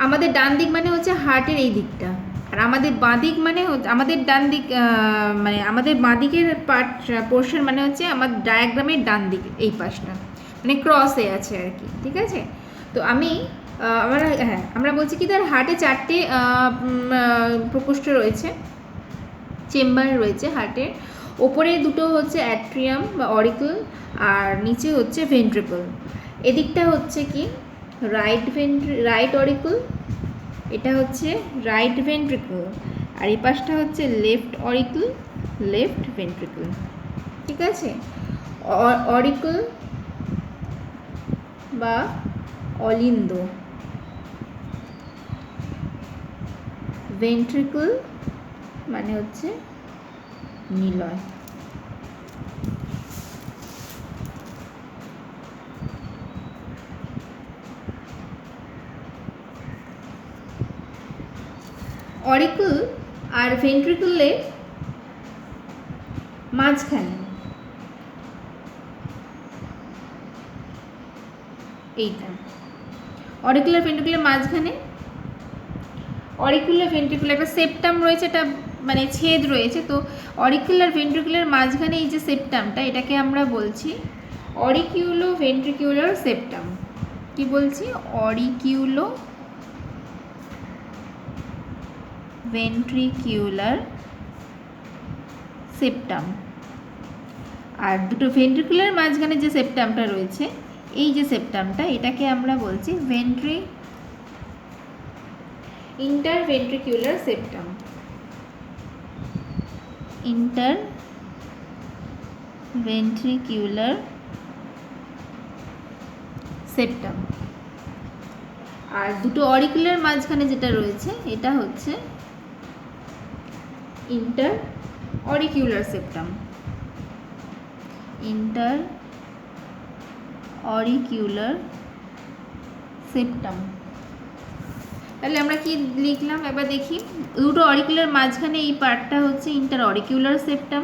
আমাদের ডান দিক মানে হচ্ছে হার্টের এই দিকটা, আর আমাদের বাঁ দিক মানে আমাদের ডান দিক, মানে আমাদের বাঁ দিকের পোর্শন মানে হচ্ছে আমার ডায়াগ্রামের ডান দিক, এই পাশটা মানে ক্রসে আছে আর কি, ঠিক আছে? তো আমরা বলছি কি, তার হার্টে 4টে প্রকোষ্ঠ রয়েছে, চেম্বার রয়েছে হার্টের। ওপরে দুটো হচ্ছে অ্যাট্রিয়াম বা অরিকল, আর নিচে হচ্ছে ভেন্ট্রিকল। এদিকটা হচ্ছে কি রাইট অরিকল, এটা হচ্ছে রাইট ভেন্ট্রিকল, আর এই পাশটা হচ্ছে লেফট অরিকল, লেফট ভেন্ট্রিকল, ঠিক আছে? অরিকল বা অলিন্দ, ভেন্ট্রিকল মানে হচ্ছে নিলয়। অরিকল আর ভেন্ট্রিকলের মাঝখানে এইটা, অরিকুলার ভেন্ট্রিকুলার মাঝখানে, অরিকুলার ভেন্ট্রিকুলার একটা সেপ্টাম রয়েছে, এটা মানে ছেদ রয়েছে, তো অরিকুলার ভেন্ট্রিকুলার মাঝখানে এই যে সেপ্টামটা, এটাকে আমরা বলছি অরিকিউলো ভেন্ট্রিকুলার সেপ্টাম। কি বলছি? অরিকিউলো ভেন্ট্রিকুলার সেপ্টাম। আর দুটো ভেন্ট্রিকুলার মাঝখানে যে সেপ্টামটা রয়েছে, এই যে সেপ্টামটা, এটাকে আমরা বলছি ইন্টারভেন্ট্রিকুলার সেপ্টাম। Interventricular septum. আর দুটো অরিকুলার মাঝখানে যেটা রয়েছে এটা হচ্ছে inter auricular septum. Inter auricular septum. তাহলে আমরা কি লিখলাম একবার দেখি। দুটো অরিকুলার মাঝখানে এই পার্টটা হচ্ছে ইন্টার অরিকুলার সেপ্টাম,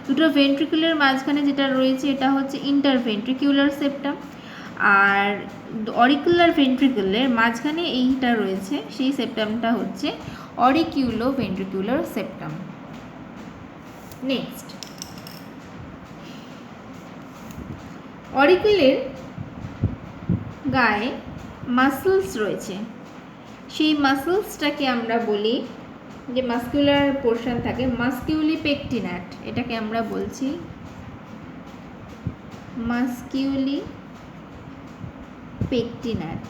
দুটো ভেন্ট্রিকুলার মাঝখানে যেটা রয়েছে এটা হচ্ছে ইন্টার ভেন্ট্রিকুলার সেপ্টাম, আর অরিকুলার ভেন্ট্রিকুলের মাঝখানে এইটা রয়েছে সেই সেপ্টামটা হচ্ছে অরিকিউলো ভেন্ট্রিকুলার সেপ্টাম। নেক্সট, অরিকুলের গায়ে মাসলস রয়েছে, সেই মাসলসটাকে আমরা বলি, যে মাস্কুলার পোর্শন থাকে মাস্কিউলি পেকটিনাট, এটাকে আমরা বলছি মাস্কিউলি পেকটিনাট।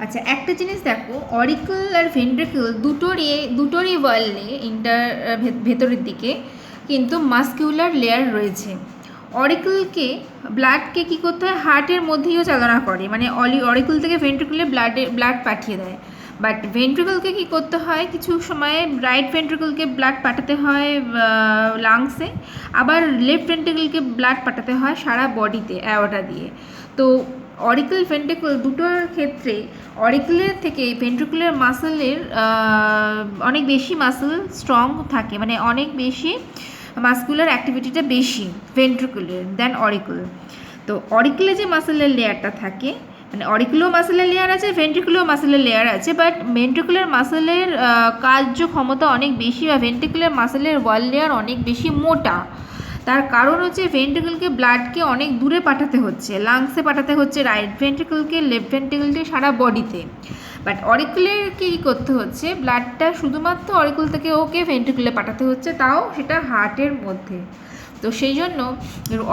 আচ্ছা, একটা জিনিস দেখো, অরিকল আর ভেন্ট্রিকল দুটোরই ওয়ালে ভেতরের দিকে কিন্তু মাস্কিউলার লেয়ার রয়েছে। অরিকলকে ব্লাডকে কী করতে হয়, হার্টের মধ্যেও চালনা করে, মানে অরিকল থেকে ভেন্ট্রিকলে ব্লাড পাঠিয়ে দেয়। বাট ভেন্ট্রিকলকে কী করতে হয়, কিছু সময়ে রাইট ভেন্ট্রিকলকে ব্লাড পাঠাতে হয় লাংসে, আবার লেফট ভেন্ট্রিকলকে ব্লাড পাঠাতে হয় সারা বডিতে অ্যাওর্টা দিয়ে। তো অরিকল ভেন্ট্রিকল দুটোর ক্ষেত্রে অরিকলের থেকে ভেন্ট্রিকুলার মাসেলের অনেক বেশি মাসেল স্ট্রং থাকে, মানে অনেক বেশি মাস্কুলার অ্যাক্টিভিটিটা বেশি ভেন্ট্রিকুলার দেন অরিকল। তো অরিকলে যে মাসেলের লেয়ারটা থাকে, মানে অরিকুলো মাসেলের লেয়ার আছে, ভেন্ট্রিকুলো মাসেলের লেয়ার আছে, বাট ভেন্ট্রিকুলার মাসেলের কার্যক্ষমতা অনেক বেশি, বা ভেন্ট্রিকুলার মাসেলের ওয়াল লেয়ার অনেক বেশি মোটা। তার কারণ হচ্ছে ভেন্ট্রিকলকে ব্লাডকে অনেক দূরে পাঠাতে হচ্ছে, লাংসে পাঠাতে হচ্ছে রাইট ভেন্ট্রিকলকে, লেফট ভেন্ট্রিকলকে, সারা বডিতে। বাট অরিকুলের কী করতে হচ্ছে, ব্লাডটা শুধুমাত্র অরিকুল থেকে ওকে ভেন্ট্রিকুলে পাঠাতে হচ্ছে, তাও সেটা হার্টের মধ্যে। তো সেই জন্য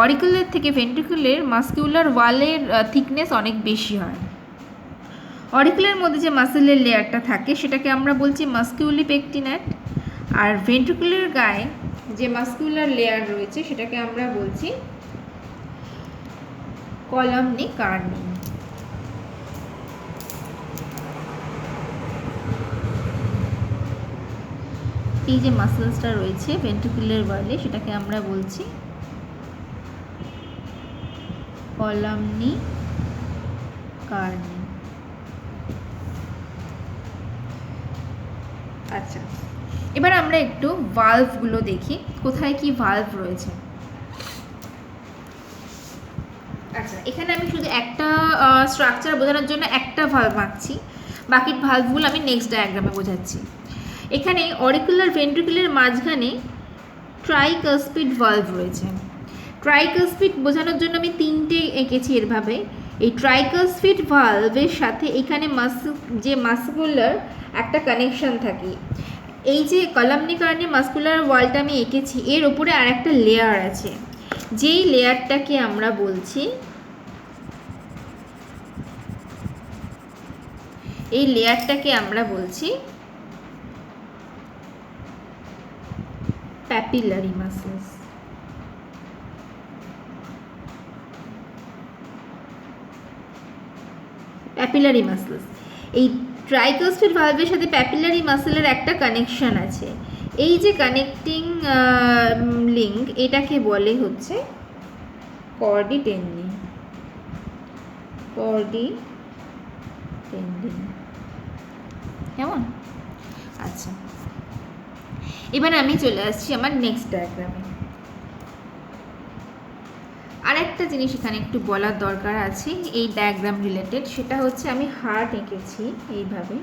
অরিকুলের থেকে ভেন্ট্রিকুলের মাস্কিউলার ওয়ালের থিকনেস অনেক বেশি হয়। অরিকুলের মধ্যে যে মাসেলের লেয়ারটা থাকে সেটাকে আমরা বলছি মাস্কিউলি পেকটিনাট, আর ভেন্ট্রিকুলার গায়ে যে মাস্কুলার লেয়ার রয়েছে সেটাকে আমরা বলছি কলামনি কার্নি। এই যে মাসেলসটা রয়েছে ভেন্ট্রিকুলার ওয়ালে সেটাকে আমরা বলছি কলামনি কার্নি। আচ্ছা, এবার আমরা একটু ভালভগুলো দেখি, কোথায় কি ভালভ রয়েছে। আচ্ছা, এখানে আমি শুধু একটা স্ট্রাকচার বোঝানোর জন্য একটা ভালভ আঁকছি, বাকি ভালভগুলো আমি নেক্সট ডায়াগ্রামে বোঝাচ্ছি। এখানে অরিকুলার ভেন্ট্রিকুলার মাঝখানে ট্রাইকাসপিড ভালভ রয়েছে। ট্রাইকাসপিড বোঝানোর জন্য আমি তিনটে এঁকেছি এরভাবে। এই ট্রাইকাসপিড ভালভের সাথে এখানে যে মাস্কুলার একটা কানেকশন থাকে, এই যে কলামনি কার্নি মাস্কুলার ওয়ালটা আমি এঁকেছি, এর ওপরে আর একটা লেয়ার আছে, যেই লেয়ারটাকে আমরা বলছি, এই লেয়ারটাকে আমরা বলছি প্যাপিলারি মাসেলস। প্যাপিলারি মাসেলস, এই ট্রাইকাসপিড ভালভের সাথে প্যাপিলারি মাসেলের একটা কানেকশন আছে। এই যে কানেক্টিং লিঙ্ক, এটাকে বলে হচ্ছে কর্ডি টেন্ডিন। কর্ডি টেন্ডিন, কেমন? আচ্ছা, এবার আমি চলে আসছি আমার নেক্সট ডায়াগ্রামে। আর একটা জিনিস এখানে একটু বলার দরকার আছে এই ডায়াগ্রাম রিলেটেড, সেটা হচ্ছে আমি হার্ট এঁকেছি এইভাবে।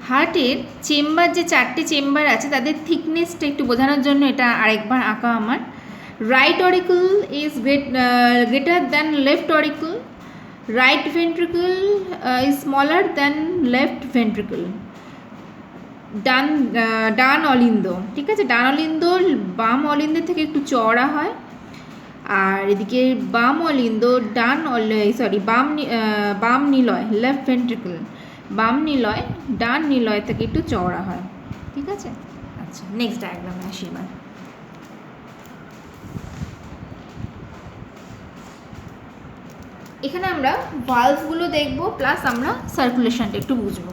হার্টের চেম্বার, যে চারটে চেম্বার আছে তাদের থিকনেসটা একটু বোঝানোর জন্য এটা আরেকবার আঁকা আমার। Right auricle is greater than left auricle, right ventricle is smaller than left ventricle, ডান অলিন্দ, ঠিক আছে, ডান অলিন্দ বাম অলিন্দের থেকে একটু চওড়া হয়, আর এদিকে বাম অলিন্দ বাম নিলয় লেফট ভেন্ট্রিকল, বাম নিলয় ডান নিলয় থেকে একটু চওড়া হয়। ঠিক আছে, আচ্ছা নেক্সট ডায়াগ্রামে আসি এবার। এখানে আমরা ভালভগুলো দেখব, প্লাস আমরা সার্কুলেশনটা একটু বুঝবো।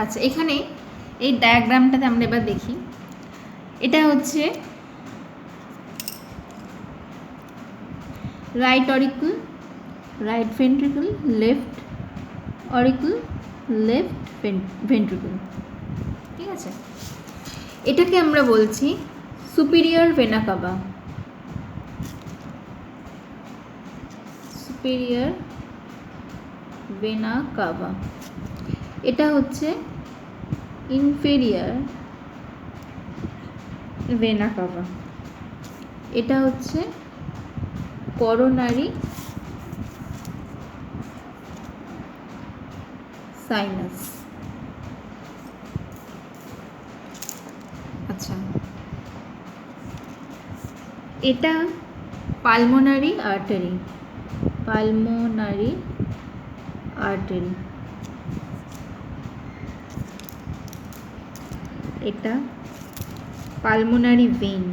আচ্ছা, এখানে এই ডায়াগ্রামটাতে আমরা এবার দেখি। এটা হচ্ছে right oracle, right ventricle, left oracle, left ventricle. ঠিক আছে, এটাকে আমরা বলছি superior vena CAVA, superior vena CAVA. এটা হচ্ছে ইনফেরিয়র ভেনা কাভা। এটা হচ্ছে করোনারি সাইনাস। আচ্ছা, এটা পালমোনারি আর্টারি, পালমোনারি আর্টারি। এটা পালমোনারি ভেন।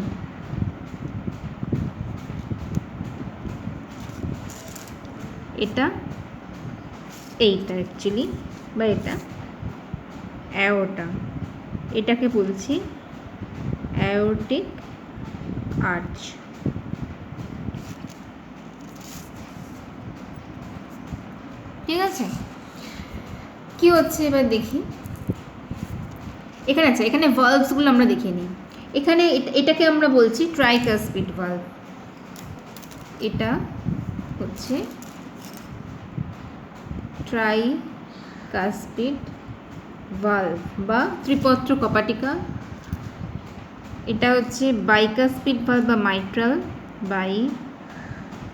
এটা এইটা অ্যাকচুয়ালি, বা এটা অ্যাওর্টা, এটাকে বলছি অ্যাওর্টিক আর্চ। ঠিক আছে, কি হচ্ছে এবার দেখি। এখানে আছে, এখানে ভালভসগুলো আমরা দেখে নিই। এখানে এটাকে আমরা বলছি ট্রাইকাসপিড ভালভ। এটা হচ্ছে ট্রাইকাসপিড ভালভ বা ত্রিপত্র কপাটিকা। এটা হচ্ছে বাইকাসপিড ভালভ বা মাইট্রাল, বাইকাসপিড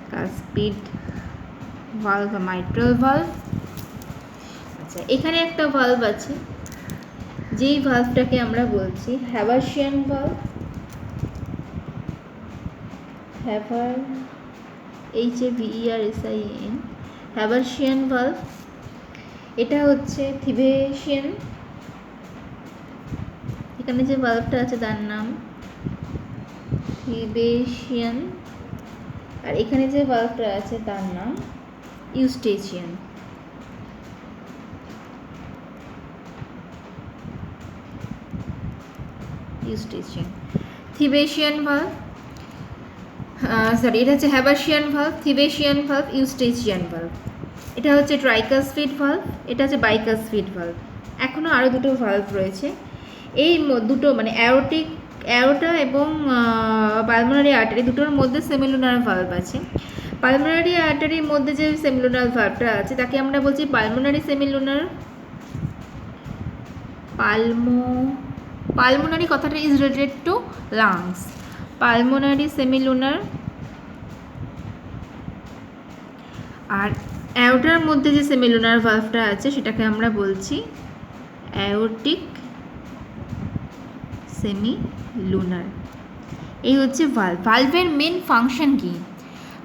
ভালভ বা মাইট্রাল ভালভ। আচ্ছা, এখানে একটা ভালভ আছে, যেই ভালভটাকে আমরা বলছি হ্যাভারশিয়ান ভালভ, HAVERSIAN, হ্যাভারশিয়ান ভালভ। এটা হচ্ছে থিভেশিয়ান, এখানে যে ভালভটা আছে তার নাম থিবেশিয়ান, আর এখানে যে ভালভটা আছে তার নাম ইউস্টেচিয়ান। থিবেশিয়ান ভালভ, সরি এটা হচ্ছে হ্যাবাসিয়ান ভালভ, থিবেশিয়ান ভালভ, ইউস্টেচিয়ান ভালভ। এটা হচ্ছে ট্রাইকাসপিড ভালভ, এটা হচ্ছে বাইকাসপিড ভালভ। এখনও আরও দুটো ভালভ রয়েছে। এই দুটো মানে অ্যাওর্টা এবং পালমোনারি আর্টারি দুটোর মধ্যে সেমিলুনার ভালভ আছে। পালমোনারি আর্টারির মধ্যে যে সেমিলুনার ভালভটা আছে তাকে আমরা বলছি পালমোনারি সেমিলুনার। পালমোনারি কথাটা is related to lungs, pulmonary semilunar. আর অ্যাওর্টার মধ্যে যে সেমিলুনার ভালভটা আছে সেটাকে আমরা বলছি অ্যাওর্টিক সেমিলুনার। এই হচ্ছে ভালভ। ভালভের মেন ফাংশন কি?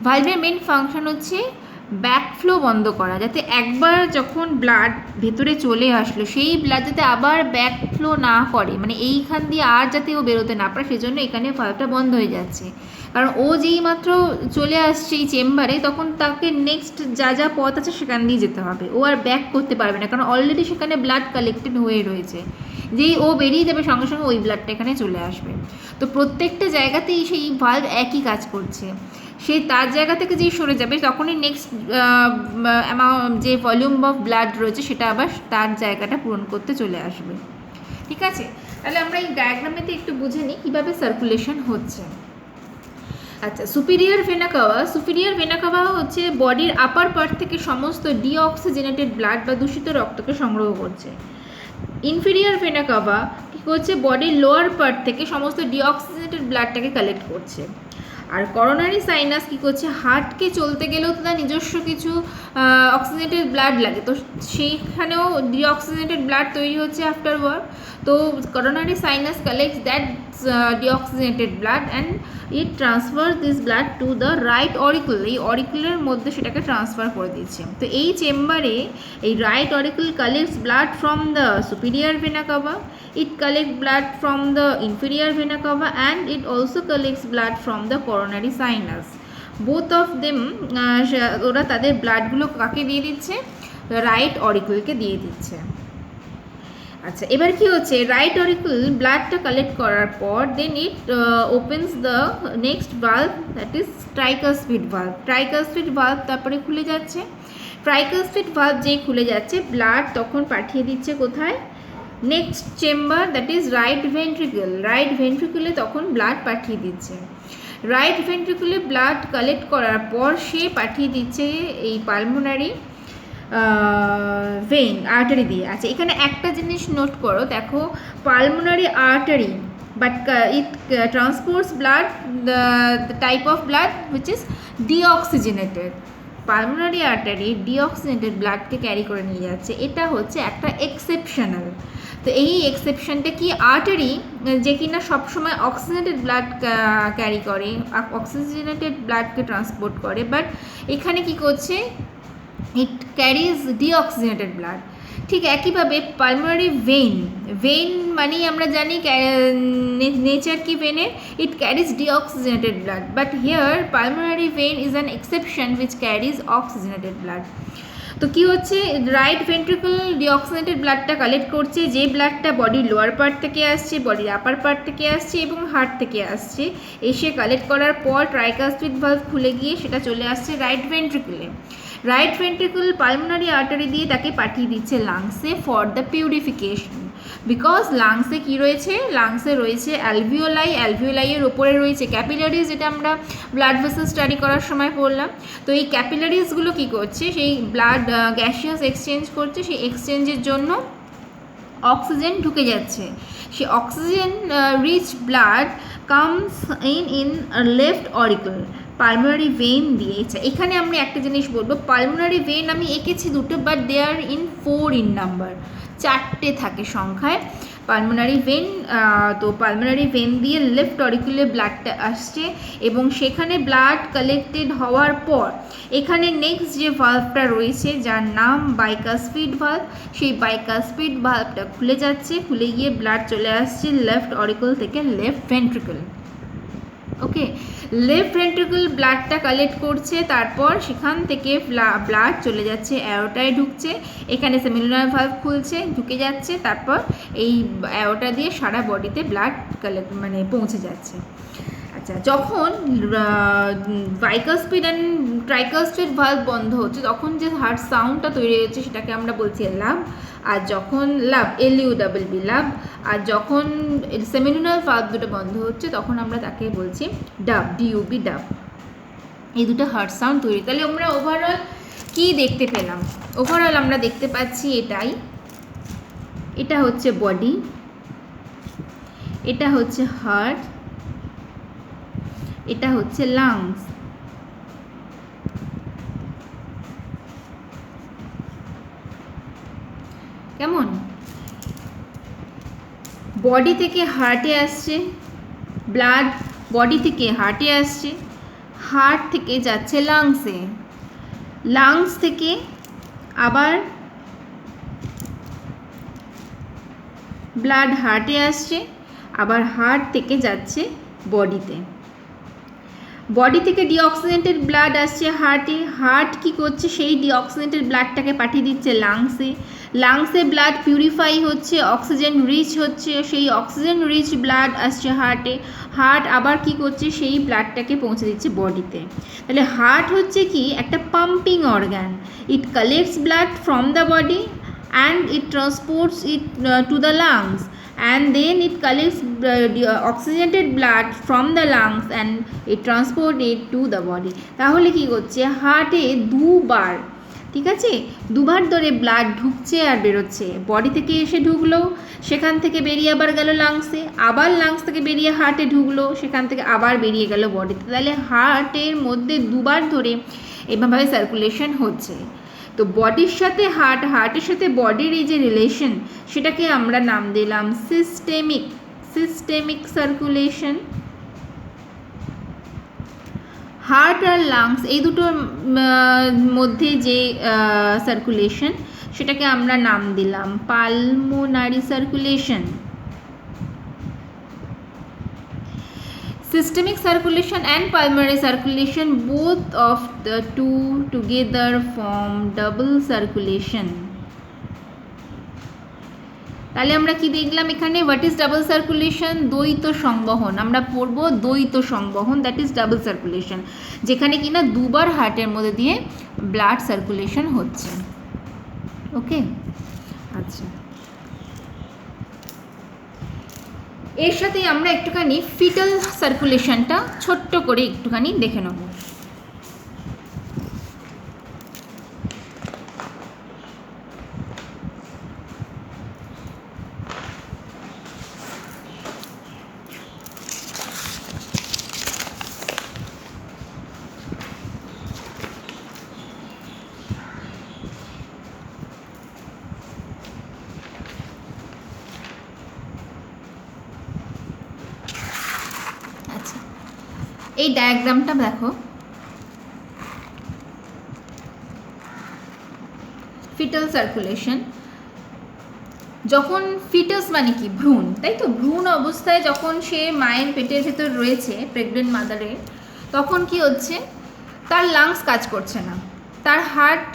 ভালভের মেন ফাংশন হচ্ছে ব্যাকফ্লো বন্ধ করা, যাতে একবার যখন ব্লাড ভেতরে চলে আসলো সেই ব্লাড যাতে আবার ব্যাকফ্লো না করে, মানে এইখান দিয়ে আর যাতে ও বেরোতে না পারে, সেজন্য এখানে ভালভটা বন্ধ হয়ে যাচ্ছে। কারণ ও যেই মাত্র চলে আসছে এই চেম্বারে, তখন তাকে নেক্সট যা যা পথ আছে সেখান দিয়ে যেতে হবে, ও আর ব্যাক করতে পারবে না, কারণ অলরেডি সেখানে ব্লাড কালেক্টেড হয়ে রয়েছে। যেই ও বেরিয়ে যাবে সঙ্গে সঙ্গে ওই ব্লাডটা এখানে চলে আসবে। তো প্রত্যেকটা জায়গাতেই সেই ভালভ একই কাজ করছে। সে তার জায়গা থেকে যেই সরে যাবে তখনই নেক্সট যে ভলিউম অফ ব্লাড রয়েছে সেটা আবার তার জায়গাটা পূরণ করতে চলে আসবে। ঠিক আছে, তাহলে আমরা এই ডায়াগ্রামেতে একটু বুঝে নিই কীভাবে সার্কুলেশন হচ্ছে। আচ্ছা, সুপিরিয়র ভেনা কাভা হচ্ছে বডির আপার পার্ট থেকে সমস্ত ডিঅক্সিজেনেটেড ব্লাড বা দূষিত রক্তকে সংগ্রহ করছে। ইনফিরিয়র ভেনা কাভা কী করছে? বডির লোয়ার পার্ট থেকে সমস্ত ডিঅক্সিজেনেটেড ব্লাডটাকে কালেক্ট করছে। আর করোনারি সাইনাস কী করছে? হার্টকে চলতে গেলেও তো তার নিজস্ব কিছু অক্সিজেনেটেড ব্লাড লাগে, তো সেইখানেও ডিঅক্সিজেনেটেড ব্লাড তৈরি হচ্ছে আফটার ওয়ার্ক। তো coronary sinus collects that deoxygenated blood and it transfer this blood to the right oracle. এই অরিকুলের মধ্যে সেটাকে ট্রান্সফার করে দিচ্ছে। তো এই চেম্বারে এই right oracle collects blood from the superior vena CAVA, it collects blood from the inferior vena cava and it also collects blood from the coronary sinus. Both of them ওরা তাদের ব্লাডগুলো কাকে দিয়ে দিচ্ছে? রাইট অরিকলকে দিয়ে দিচ্ছে। আচ্ছা, এবার কি হচ্ছে? রাইট অরিকল ব্লাডটা কালেক্ট করার পর then it opens the next valve, that is tricuspid valve. Tricuspid valve তারপরে খুলে যাচ্ছে। ট্রাইকাসপিড ভালভ যেই খুলে যাচ্ছে, ব্লাড তখন পাঠিয়ে দিচ্ছে কোথায়? Next chamber, that is right ventricle. Right ভেন্ট্রিকলে তখন ব্লাড পাঠিয়ে দিচ্ছে। রাইট ভেন্ট্রিকলে ব্লাড কালেক্ট করার পর সে পাঠিয়ে দিচ্ছে এই পালমোনারি ভেইন আর্টারি দিয়ে। আচ্ছা, এখানে একটা জিনিস নোট করো, দেখো pulmonary artery but it transports blood, the type of blood which is deoxygenated. Pulmonary artery deoxygenated ব্লাডকে ক্যারি করে নিয়ে যাচ্ছে, এটা হচ্ছে একটা এক্সেপশনাল। তো এই এক্সেপশনটা কি? আর্টারি যে কিনা সবসময় অক্সিজেনেটেড ব্লাড ক্যারি করে, অক্সিজেনেটেড ব্লাডকে ট্রান্সপোর্ট করে, বাট এখানে কি করছে? It carries deoxygenated blood. ঠিক একইভাবে পালমোনারি ভেইন মানেই আমরা জানি নেচার কি ভেনের, it carries deoxygenated blood, but here pulmonary vein is an exception which carries oxygenated blood. তো কী হচ্ছে? রাইট ভেন্ট্রিকল ডিঅক্সিজেনেটেড ব্লাডটা কালেক্ট করছে, যে ব্লাডটা বডির লোয়ার পার্ট থেকে আসছে, বডির আপার পার্ট থেকে আসছে এবং হার্ট থেকে আসছে। এসে কালেক্ট করার পর ট্রাইকাসপিড ভালভ খুলে গিয়ে সেটা চলে আসছে রাইট ভেন্ট্রিকলে। রাইট ভেন্ট্রিকল পালমোনারি আর্টারি দিয়ে তাকে পাঠিয়ে দিচ্ছে লাংসে ফর দ্য পিউরিফিকেশন। বিকজ লাংসে কী রয়েছে? লাংসে রয়েছে অ্যালভিওলাই, অ্যালভিওলাইয়ের ওপরে রয়েছে ক্যাপিলারিজ, যেটা আমরা ব্লাড ভেসেল স্টাডি করার সময় পড়লাম। তো এই ক্যাপিলারিজগুলো কী করছে? সেই ব্লাড গ্যাসিয়াস এক্সচেঞ্জ করছে, সেই এক্সচেঞ্জের জন্য অক্সিজেন ঢুকে যাচ্ছে। সেই oxygen rich blood comes in left auricle pulmonary vein দিয়ে। এখানে আমরা একটা জিনিস বলবো, পালমোনারি ভেইন আমি এঁকেছি দুটো, but they are in 4 in number, 4টে থাকে সংখ্যায় পালমোনারি ভেইন। তো পালমোনারি ভেইন দিয়ে লেফট অরিকুলে ব্লাডটা আসছে এবং সেখানে ব্লাড কালেক্টেড হওয়ার পর এখানে নেক্সট যে ভালভটা রয়েছে যার নাম বাইকাসপিড ভালভ, সেই বাইকাসপিড ভালভটা খুলে যাচ্ছে, খুলে গিয়ে ব্লাড চলে আসছে লেফট অরিকল থেকে লেফট ভেন্ট্রিকল। ওকে, লেফট ভেন্ট্রিকল ব্লাডটা কালেক্ট করছে, তারপর সেখান থেকে ব্লাড চলে যাচ্ছে অ্যাওর্টায় ঢুকছে, এখানে সেমিলুনার ভালভ খুলছে, ঢুকে যাচ্ছে, তারপর এই অ্যাওর্টা দিয়ে সারা বডিতে ব্লাড মানে পৌঁছে যাচ্ছে। আচ্ছা, যখন বাইকাসপিড অ্যান্ড ট্রাইকাসপিড ভালভ বন্ধ হচ্ছে তখন যে হার্ট সাউন্ডটা তৈরি হচ্ছে সেটাকে আমরা বলছি লাভ। আর যখন লাভ, LUBB লাভ, আর যখন সেমিলুনার ভালভ দুটো বন্ধ হচ্ছে তখন আমরা তাকে বলছি ডাব, DUB ডাব। এই দুটো হার্ট সাউন্ড তৈরি। তাহলে আমরা ওভারঅল কি দেখতে পেলাম? ওভারঅল আমরা দেখতে পাচ্ছি এটাই, এটা হচ্ছে বডি, এটা হচ্ছে হার্ট, এটা হচ্ছে লাংস। কেমন? বডি থেকে হার্টে আসছে ব্লাড, বডি থেকে হার্টে আসছে, হার্ট থেকে যাচ্ছে লাংসে, লাংস থেকে আবার ব্লাড হার্টে আসছে, আবার হার্ট থেকে যাচ্ছে বডিতে, বডি থেকে ডিঅক্সিজেনেটেড ব্লাড আসছে হার্টে, হার্ট কি করছে সেই ডিঅক্সিজেনেটেড ব্লাডটাকে পাঠিয়ে দিচ্ছে লাংসে, লাংসে ব্লাড পিউরিফাই হচ্ছে, অক্সিজেন রিচ হচ্ছে, সেই অক্সিজেন রিচ ব্লাড আসছে হার্টে, হার্ট আবার কি করছে সেই ব্লাডটাকে পৌঁছে দিচ্ছে বডিতে। তাহলে হার্ট হচ্ছে কি একটা pumping organ, it collects blood from the body and it transports it to the lungs, and then it collects oxygenated blood from the lungs and it transport it to the body. তাহলে কি করছে হার্টে দুবার, ঠিক আছে, দুবার ধরে ব্লাড ঢুকছে আর বেরোচ্ছে, বডি থেকে এসে ঢুকলো, সেখান থেকে বেরিয়ে আবার গেল লাংসে, আবার লাংস থেকে বেরিয়ে হার্টে ঢুকলো, সেখান থেকে আবার বেরিয়ে গেল বডিতে। তাহলে হার্টের মধ্যে দুবার ধরে এভাবে সার্কুলেশন হচ্ছে। তো বডির সাথে হার্ট, হার্টের সাথে বডির এই যে রিলেশন সেটাকে আমরা নাম দিলাম সিস্টেমিক সার্কুলেশন। হার্ট আর লাংস এই দুটোর মধ্যে যে সার্কুলেশন সেটাকে আমরা নাম দিলাম pulmonary circulation. Systemic circulation and pulmonary circulation, both of the two together form double circulation. তাহলে আমরা কি দেখলাম এখানে? What is double circulation? দ্বৈত সংবহন। আমরা পড়বো দ্বৈত সংবহন, দ্যাট ইজ ডাবল সার্কুলেশন, যেখানে কিনা দুবার হার্টের মধ্যে দিয়ে ব্লাড সার্কুলেশন হচ্ছে। ওকে, আচ্ছা, এর সাথে আমরা একটুখানি ফিটাল সার্কুলেশনটা ছোট্ট করে একটুখানি দেখে নেব। এই ডায়াগ্রামটা দেখো, ফিটাল সার্কুলেশন। যখন ফিটাস মানে কি? ভ্রূণ, তাই তো? ভ্রূণ অবস্থায় যখন সে মায়ের পেটের ভেতর রয়েছে, প্রেগনেন্ট মাদারের, তখন কি হচ্ছে? তার লাংস কাজ করছে না, তার হার্ট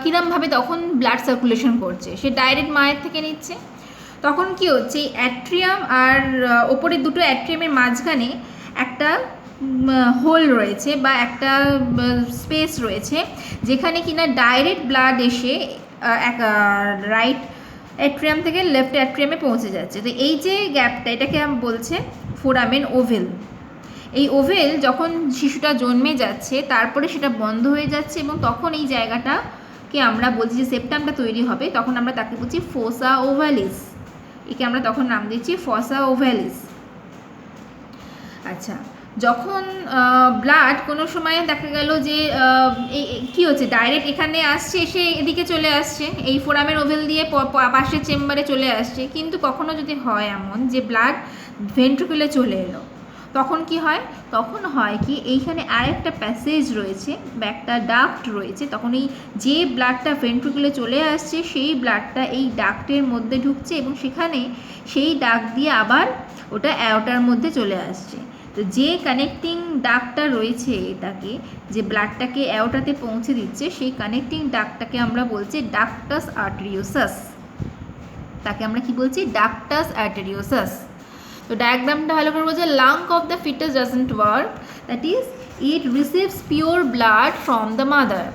কিরমভাবে তখন ব্লাড সার্কুলেশন করছে? সে ডাইরেক্ট মায়ের থেকে নিচ্ছে। তখন কি হচ্ছে? অ্যাট্রিয়াম আর ওপরের দুটো অ্যাট্রিয়ামের মাঝখানে একটা হোল রয়েছে বা একটা স্পেস রয়েছে, যেখানে কিনা ডাইরেক্ট ব্লাড এসে রাইট অ্যাট্রিয়াম থেকে লেফট অ্যাট্রিয়ামে পৌঁছে যাচ্ছে। তো এই যে গ্যাপটা, এটাকে বলছে ফোরামেন ওভেল। এই ওভেল যখন শিশুটা জন্মে যাচ্ছে তারপরে সেটা বন্ধ হয়ে যাচ্ছে, এবং তখন এই জায়গাটাকে আমরা বলছি যে সেপ্টামটা তৈরি হবে, তখন আমরা তাকে বলছি ফোসা ওভালিস। একে আমরা তখন নাম দিচ্ছি ফসা ওভালিস। আচ্ছা, যখন ব্লাড কোনো সময় দেখা গেল যে কী হচ্ছে, ডাইরেক্ট এখানে আসছে, এসে এদিকে চলে আসছে, এই ফোরামের ওভেল দিয়ে পাশের চেম্বারে চলে আসছে, কিন্তু কখনো যদি হয় এমন যে ব্লাড ভেন্ট্রিকুলে চলে এলো, তখন কি হয়? তখন হয় কি, এইখানে আরেকটা প্যাসেজ রয়েছে বা একটা ডাক্ট রয়েছে, তখন এই যে ব্লাডটা ভেন্ট্রিকুলে চলে আসছে সেই ব্লাডটা এই ডাক্টের মধ্যে ঢুকছে এবং সেখানে সেই ডাক্ট দিয়ে আবার ওটা অ্যাওর্টার মধ্যে চলে আসছে। তো যে কানেক্টিং ডাক্টটা রয়েছে এটাকে, যে ব্লাডটাকে অ্যাওর্টাতে পৌঁছে দিচ্ছে, সেই কানেক্টিং ডাক্টটাকে আমরা বলছি ডাক্টাস আর্টেরিওসাস। তাকে আমরা কি বলছি? Ductus arteriosus. তো ডায়াগ্রামটা ভালো করে বোঝা। Lung of the foetus doesn't work, that is it receives pure blood from the mother.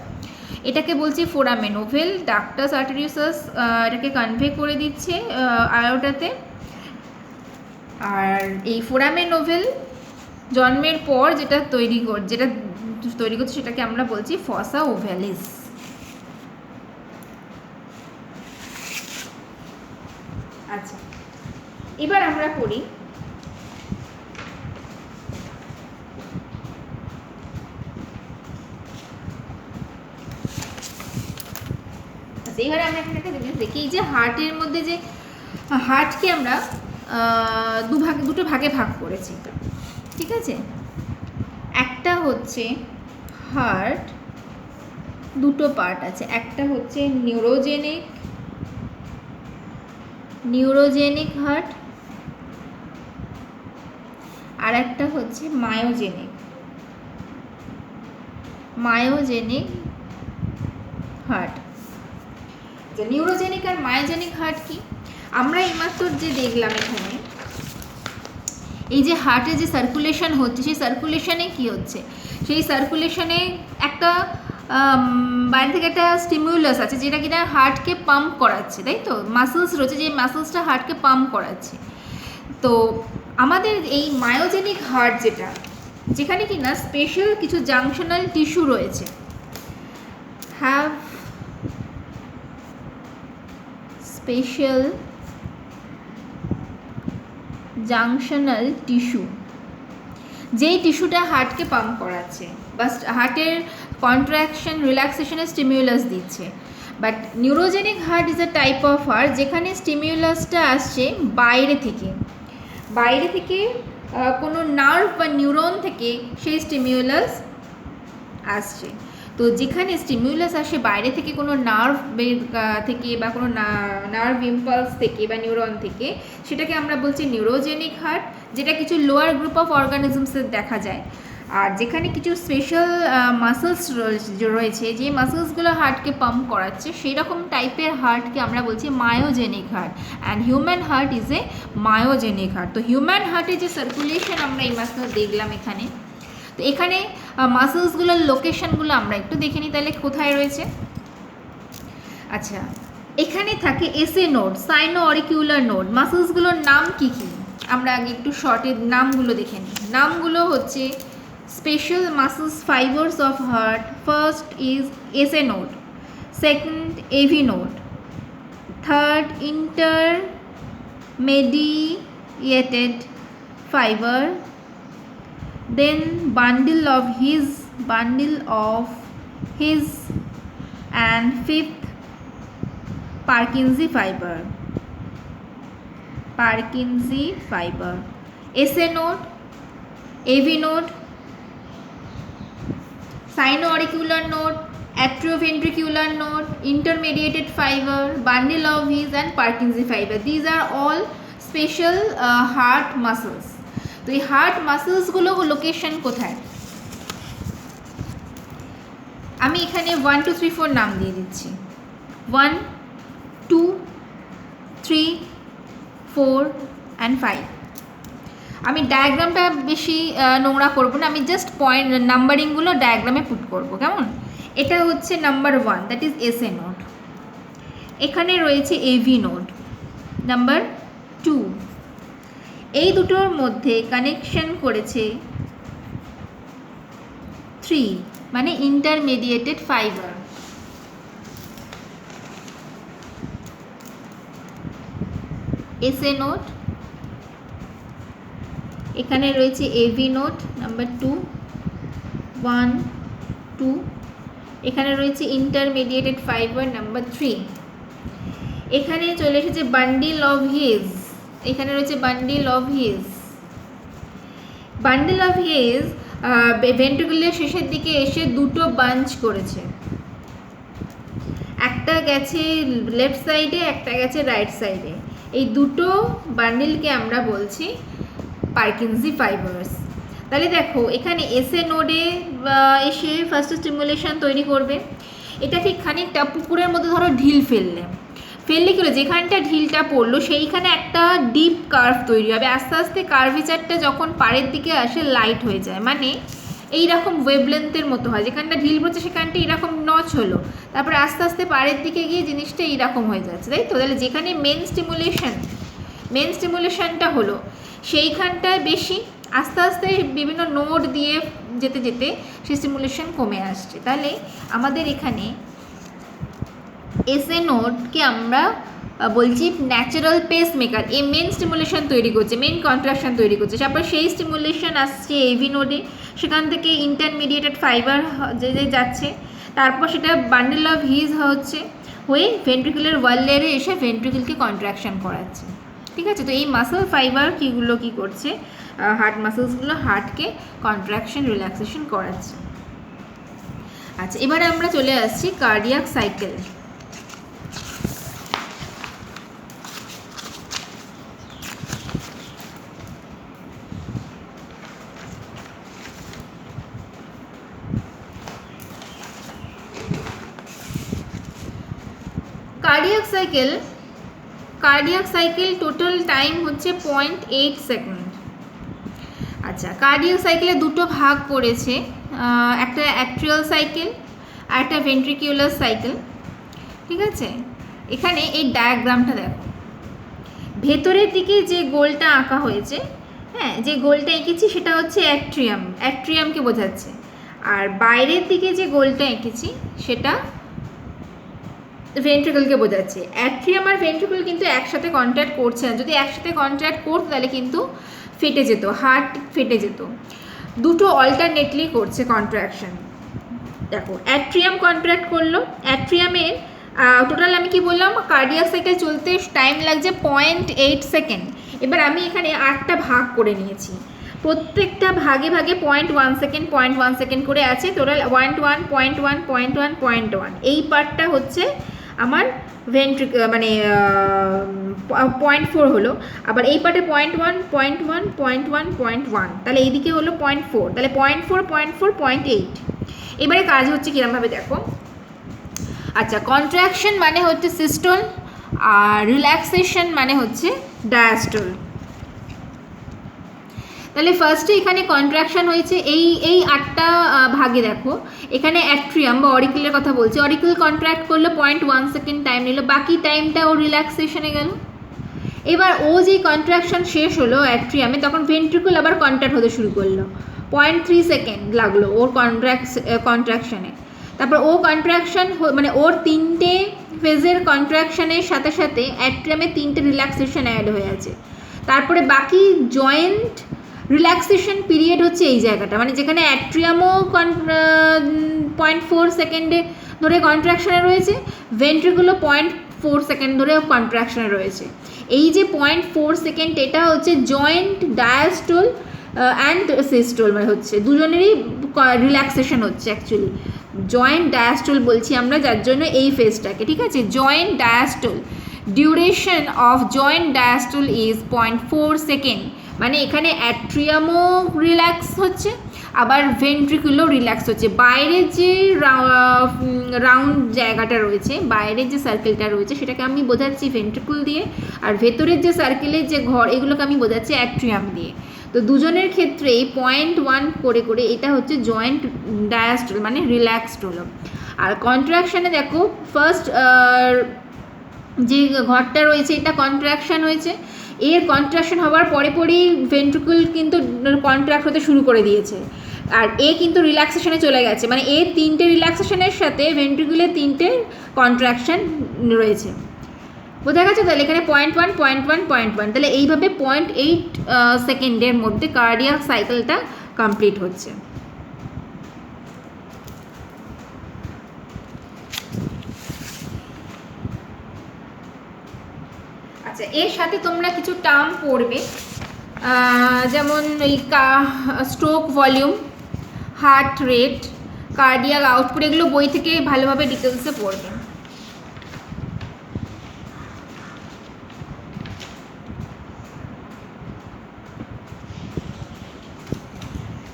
এটাকে বলছি ফোরামেন ওভেল। ডাক্টাস আর্টেরিওসাস এটাকে কনভে করে দিচ্ছে আয়োটাতে। আর এই ফোরামেন ওভেল জন্মের পর যেটা তৈরি করছে সেটাকে আমরা বলছি ফসা ওভ্যালিস। আচ্ছা, এবার আমরা পড়ি এবারে আমরা এখানে একটা জিনিস দেখি, এই যে হার্টের মধ্যে যে হার্টকে আমরা দুটো ভাগে ভাগ করেছি, ঠিক আছে? একটা হচ্ছে হার্ট, দুটো পার্ট আছে। একটা হচ্ছে নিউরোজেনিক হার্ট, আর একটা হচ্ছে মায়োজেনিক হার্ট। নিউরোজেনিক আর মায়োজেনিক হার্ট কি? আমরা এইমাত্র যে দেখলাম এখানে, এই যে হার্টে যে সার্কুলেশন হচ্ছে, সেই সার্কুলেশনে কি হচ্ছে? সেই সার্কুলেশনে একটা বাইরে থেকে একটা স্টিমিউলাস আছে যেটা কিনা হার্টকে পাম্প করাচ্ছে, তাই তো? মাসেলস রয়েছে, যে মাসেলসটা হার্টকে পাম্প করাচ্ছে। তো আমাদের এই মায়োজেনিক হার্ট যেখানে কিনা স্পেশাল কিছু জাংশনাল টিস্যু রয়েছে, স্পেশাল জাংশনাল টিস্যু, যেই টিস্যুটা হার্টকে পাম্প করাচ্ছে বা হার্টের কন্ট্রাকশন রিল্যাক্সেশনের স্টিমিউলাস দিচ্ছে। But neurogenic heart is a type of heart যেখানে স্টিমিউলাসটা আসছে বাইরে থেকে কোনো নার্ভ বা নিউরন থেকে সেই স্টিমিউলাস আসছে। তো যেখানে স্টিমিউলাস আসে বাইরে থেকে কোনো নার্ভ থেকে বা কোনো নার্ভ ইম্পালস থেকে বা নিউরন থেকে, সেটাকে আমরা বলছি নিউরোজেনিক হার্ট, যেটা কিছু লোয়ার গ্রুপ অফ অর্গানিজমসের দেখা যায়। আর যেখানে কিছু স্পেশাল মাসেলস রয়েছে, যে মাসেলসগুলো হার্টকে পাম্প করাচ্ছে, সেই রকম টাইপের হার্টকে আমরা বলছি myogenic heart. And human heart is a myogenic heart. তো হিউম্যান হার্টের যে সার্কুলেশন আমরা এই মাত্র দেখলাম এখানে, তো এখানে মাসেলসগুলোর লোকেশনগুলো আমরা একটু দেখে নিই তাহলে কোথায় রয়েছে। আচ্ছা, এখানে থাকে এসএ নোড, সাইনো অরিকিউলার নোড। মাসেলসগুলোর নাম কি কি আমরা আগে একটু শর্টের নামগুলো দেখে নিই। নামগুলো হচ্ছে special muscles fibres of heart. First is SA node, second AV node, third intermediated fibre, then bundle of his, and fifth Purkinje fiber. SA node, AV node, sino-auricular node, atrioventricular node, intermediated fiber, bundle of his, and Purkinje fiber. These are all special heart muscles. তো এই হার্ট মাসেলসগুলো লোকেশন কোথায়? আমি এখানে 1 2 3 4 নাম দিয়ে দিচ্ছি। 1 2 3 4 and 5। আমি ডায়াগ্রামটা বেশি নোংরা করব না, আমি জাস্ট পয়েন্ট নাম্বারিংগুলো ডায়াগ্রামে পুট করব, কেমন? এটা হচ্ছে number 1, that is SA node. এখানে রয়েছে এভি নোড। নাম্বার 2, এই দুটোর মধ্যে কানেকশন করেছে 3, মানে ইন্টারমিডিয়েটেড ফাইবার। এসএ নোড, এখানে রয়েছে এভি নোড নাম্বার 2 1 2, এখানে রয়েছে ইন্টারমিডিয়েটেড ফাইবার নাম্বার 3। এখানে চলে এসেছে বান্ডিল অফ হিজ, এখানে রয়েছে বান্ডিল অফ হিজ। ভেন্ট্রিকুলার শেষের দিকে এসে দুটো বাঞ্চ করেছে, একটা গেছে লেফট সাইডে, একটা গেছে রাইট সাইডে। এই দুটো বান্ডিলকে আমরা বলছি পার্কিনজি ফাইবার্স। তাহলে দেখো এখানে এসএ নোডে এসে ফার্স্ট স্টিমুলেশন তৈরি করবে। এটা ঠিক খানিকটা পুকুরের মধ্যে ধরো ঢিল ফেললে কী হলো, যেখানটা ঢিলটা পড়লো সেইখানে একটা ডিপ কার্ভ তৈরি হবে। আস্তে আস্তে কার্ভেচারটা যখন পাড়ের দিকে আসে লাইট হয়ে যায়, মানে এইরকম ওয়েভলেন্থের মতো হয়। যেখানটা ঢিল পড়ছে সেখানটা এরকম নচ হলো, তারপরে আস্তে আস্তে পাড়ের দিকে গিয়ে জিনিসটা এইরকম হয়ে যাচ্ছে, তাই তো? তাহলে যেখানে মেন স্টিমুলেশনটা হলো সেইখানটায় বেশি, আস্তে আস্তে বিভিন্ন নোড দিয়ে যেতে যেতে সেই স্টিমুলেশন কমে আসছে। তাহলে আমাদের এখানে এসএ নোডকে আমরা বলছি ন্যাচারাল পেস মেকার। এই মেন স্টিমুলেশন তৈরি করছে, মেন কন্ট্রাকশন তৈরি করছে, তারপর সেই স্টিমুলেশন আসছে এভি নোডে, সেখান থেকে ইন্টারমিডিয়েটেড ফাইবার যে যাচ্ছে, তারপর সেটা বান্ডেল অফ হিজ হচ্ছে হয়ে ভেন্ট্রিকুলার ওয়াল লেয়ারে এসে ভেন্ট্রিকুলকে কন্ট্রাকশন করাচ্ছে। ঠিক আছে, তো এই মাসল ফাইবার কীগুলো কী করছে, হার্ট মাসেলসগুলো হার্টকে কন্ট্রাকশন রিল্যাক্সেশন করাচ্ছে। আচ্ছা, এবারে আমরা চলে আসছি cardiac cycle. Cardiac cycle total time হচ্ছে 0.8 সেকেন্ড। আচ্ছা, কার্ডিয়াক সাইকেলে দুটো ভাগ করেছে, একটা অ্যাট্রিয়াল সাইকেল আর একটা ভেন্ট্রিকিউলার সাইকেল। ঠিক আছে, এখানে এই ডায়াগ্রামটা দেখো, ভেতরের দিকে যে গোলটা আঁকা হয়েছে, হ্যাঁ, যে গোলটা এঁকেছি সেটা হচ্ছে অ্যাট্রিয়ামকে বোঝাচ্ছে, আর বাইরের দিকে যে গোলটা এঁকেছি সেটা ভেন্ট্রিকলকে বোঝাচ্ছে। অ্যাট্রিয়াম আর ভেন্ট্রিকল কিন্তু একসাথে কন্ট্যাক্ট করছে না, যদি একসাথে কন্ট্যাক্ট করতো তাহলে কিন্তু ফেটে যেত, হার্ট ফেটে যেত। দুটো অল্টারনেটলি করছে কন্ট্রাকশন। দেখো, অ্যাট্রিয়াম কন্ট্রাক্ট করলো, অ্যাট্রিয়ামের টোটাল আমি কি বললাম, কার্ডিয়াক সাইকেল চলতে টাইম লাগছে 0.8 সেকেন্ড। এবার আমি এখানে 8টা ভাগ করে নিয়েছি, প্রত্যেকটা ভাগে ভাগে 0.1 সেকেন্ড 0.1 সেকেন্ড করে আছে, টোটাল 0.1 0.1 0.1 0.1। এই পার্টটা হচ্ছে আমার মানে 0.4 হলো, আবার এই পার্টে 0.1 0.1 0.1 0.1, তাহলে এইদিকে হলো 0.4, তাহলে 0.4 0.4 0.8। এবারে কাজ হচ্ছে কীরকমভাবে দেখো। আচ্ছা, কন্ট্রাকশন মানে হচ্ছে সিস্টোল আর রিল্যাক্সেশন মানে হচ্ছে ডায়াস্টোল। তাহলে ফার্স্টে এখানে কন্ট্রাকশন হয়েছে এই 8টা ভাগে। দেখো এখানে অ্যাট্রিয়াম বা অরিকুলের কথা বলছে, অরিকুল কন্ট্রাক্ট করলো 0.1 সেকেন্ড টাইম নিল, বাকি টাইমটা ও রিল্যাক্সেশনে গেল। এবার ও যে কন্ট্রাকশন শেষ হলো অ্যাট্রিয়ামে, তখন ভেন্ট্রিকুল আবার কন্ট্রাক্ট হতে শুরু করলো, 0.3 সেকেন্ড লাগলো ওর কন্ট্রাকশনে। তারপর ও কন্ট্রাকশন মানে ওর 3টে ফেজের কন্ট্রাকশনের সাথে সাথে অ্যাট্রিয়ামে 3টে রিল্যাক্সেশন অ্যাড হয়ে আছে। তারপরে বাকি জয়েন্ট রিল্যাক্সেশন পিরিয়ড হচ্ছে এই জায়গাটা, মানে যেখানে অ্যাট্রিয়ামও 0.4 সেকেন্ডে ধরে কন্ট্রাকশনে রয়েছে, ভেন্ট্রিকুলও 0.4 সেকেন্ড ধরে কন্ট্রাকশনে রয়েছে। এই যে 0.4 সেকেন্ড, এটা হচ্ছে জয়েন্ট ডায়াস্টোল অ্যান্ড সিস্টোল, মানে হচ্ছে দুজনেরই রিল্যাক্সেশন হচ্ছে। অ্যাকচুয়ালি জয়েন্ট ডায়াস্টোল বলছি আমরা, যার জন্য এই ফেজটাকে, ঠিক আছে, joint diastole. Duration of joint diastole is 0.4 second, মানে এখানে অ্যাট্রিয়ামও রিল্যাক্স হচ্ছে আবার ভেন্ট্রিকুলও রিল্যাক্স হচ্ছে। বাইরের যে রাউন্ড জায়গাটা রয়েছে, বাইরের যে সার্কেলটা রয়েছে সেটাকে আমি বোঝাচ্ছি ভেন্ট্রিকুল দিয়ে, আর ভেতরের যে সার্কেলের যে ঘর এগুলোকে আমি বোঝাচ্ছি অ্যাট্রিয়াম দিয়ে। তো দুজনের ক্ষেত্রেই 0.1 করে করে এটা হচ্ছে জয়েন্ট ডায়াস্টোল, মানে রিল্যাক্সড হলো। আর কন্ট্রাকশানে দেখো, ফার্স্ট যে ঘরটা রয়েছে এটা কন্ট্রাকশান হয়েছে, এর কন্ট্রাকশন হওয়ার পরে পরেই ভেন্ট্রিকুল কিন্তু কন্ট্রাক্ট হতে শুরু করে দিয়েছে, আর এ কিন্তু রিল্যাক্সেশনে চলে গেছে, মানে এর 3টে রিল্যাক্সেশনের সাথে ভেন্ট্রিকুলের 3টে কন্ট্রাকশন রয়েছে। বোঝা গেছে? তাহলে এখানে 0.1 0.1 0.1, তাহলে এইভাবে 0.8 সেকেন্ডের মধ্যে কার্ডিয়াক সাইকেলটা কমপ্লিট হচ্ছে। আচ্ছা, এর সাথে তোমরা কিছু টার্ম পড়বে, যেমন এই stroke volume, heart rate, cardiac output, এগুলো বই থেকে ভালোভাবে ডিটেলসে পড়বে।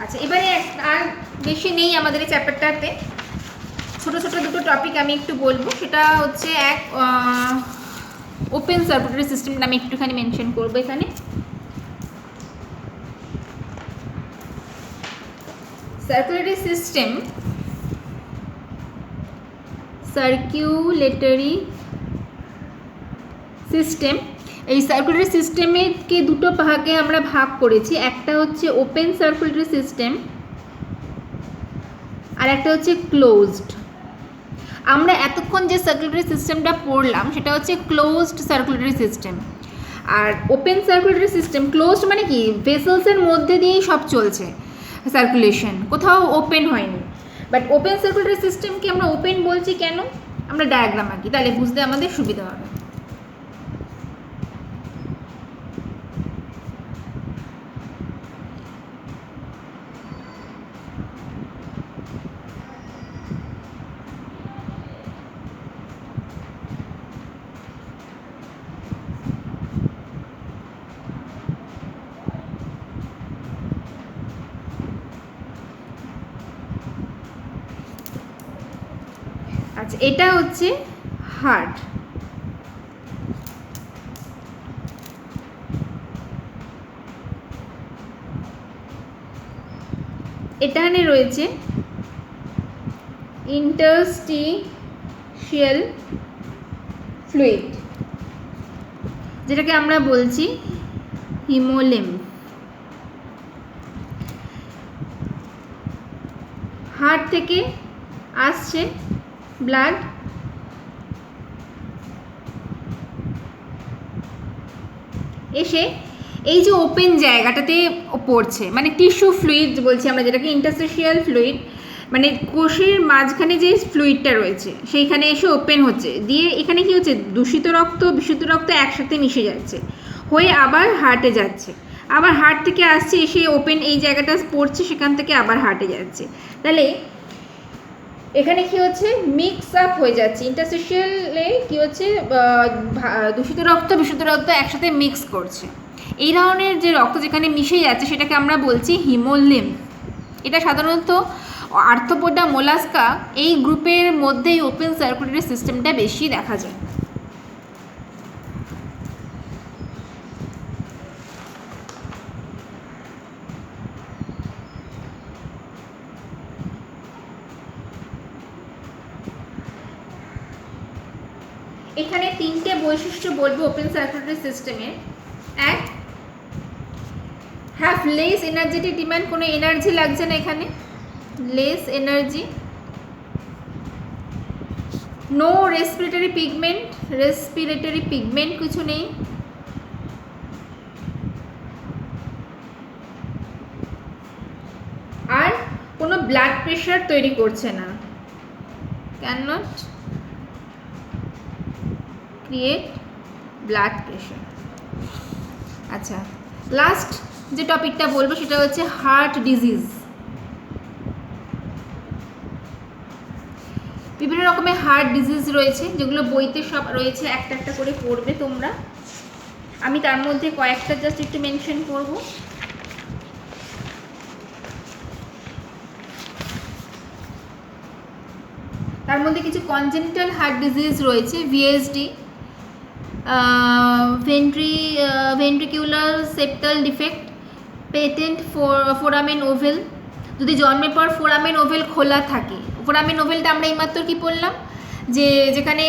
আচ্ছা, এবারে আর বেশি নেই আমাদের এই চ্যাপ্টারটাতে, ছোটো ছোটো দুটো টপিক আমি একটু বলবো। সেটা হচ্ছে এক ওপেন সার্কুলেটরি সিস্টেমটা আমি একটুখানি মেনশন করবো এখানে। সার্কুলেটরি সিস্টেম, সার্কুলেটরি সিস্টেম, এই সার্কুলেটরি সিস্টেমকে দুটো ভাগে আমরা ভাগ করেছি। একটা হচ্ছে ওপেন সার্কুলেটরি সিস্টেম আর একটা হচ্ছে ক্লোজড। আমরা এতক্ষণ যে সার্কুলেটরি সিস্টেমটা পড়লাম সেটা হচ্ছে ক্লোজড সার্কুলেটরি সিস্টেম। আর ওপেন সার্কুলেটরি সিস্টেম, ক্লোজড মানে কি, ভেসেলসের মধ্যে দিয়েই সব চলছে সার্কুলেশন, কোথাও ওপেন হয়নি। বাট ওপেন সার্কুলেটরি সিস্টেমকে আমরা ওপেন বলছি কেন, আমরা ডায়াগ্রাম আঁকি, তাহলে বুঝতে আমাদের সুবিধা হবে। আচ্ছা, এটা হচ্ছে হার্ট, এখানে রয়েছে ইন্টারস্টিশিয়াল ফ্লুইড, যেটাকে আমরা বলছি হিমোলিম্ফ। হার্ট থেকে আসছে ব্লাড, এসে এই যে ওপেন জায়গাটাতে পড়ছে, মানে টিস্যু ফ্লুইড বলছি আমরা যেটাকে, ইন্টারস্টিশিয়াল ফ্লুইড, মানে কোষের মাঝখানে যে ফ্লুইডটা রয়েছে সেইখানে এসে ওপেন হচ্ছে, দিয়ে এখানে কি হচ্ছে, দূষিত রক্ত বিশুদ্ধ রক্ত একসাথে মিশে যাচ্ছে, হয়ে আবার হার্টে যাচ্ছে, আবার হার্ট থেকে আসছে, এসে ওপেন এই জায়গাটা পড়ছে, সেখান থেকে আবার হার্টে যাচ্ছে। তাহলে এখানে কি হচ্ছে, মিক্স আপ হয়ে যাচ্ছে, ইন্টারস্টিশিয়ালে কি হচ্ছে, দূষিত রক্ত বিশুদ্ধ রক্ত একসাথে মিক্স করছে। এই ধরনের যে রক্ত যেখানে মিশে যাচ্ছে সেটাকে আমরা বলছি হিমোলিম্ফ। এটা সাধারণত আর্থ্রোপোডা, মোলাস্কা এই গ্রুপের মধ্যেই ওপেন সার্কুলেটরি সিস্টেমটা বেশি দেখা যায়। এখানে তিনটে বৈশিষ্ট্য বলবো ওপেন সার্কুলেটরি সিস্টেমের। এক, হ্যাভ লেস এনার্জেটিক ডিমান্ড, কোনো এনার্জি লাগছে না এখানে, less energy. No respiratory pigment, respiratory pigment কিছু নেই। আর কোনো ব্লাড প্রেশার তৈরি করছে না, can not create blood pressure. আচ্ছা, লাস্ট যে টপিকটা বলবো সেটা হচ্ছে হার্ট ডিজিজ। বিভিন্ন রকমের হার্ট ডিজিজ রয়েছে, যেগুলো বইতে সব রয়েছে, একটা একটা করে পড়বে তোমরা। আমি তার মধ্যে কয়েকটা জাস্ট একটু মেনশন করব। তার মধ্যে কিছু কনজেনিটাল হার্ট ডিজিজ রয়েছে, VSD, ventricular septal defect, patent foramen ovale, যদি জন্মের পর ফোরামেন ওভেল খোলা থাকে। ফোরামেন ওভেলটা আমরা এইমাত্র কি পড়লাম, যে যেখানে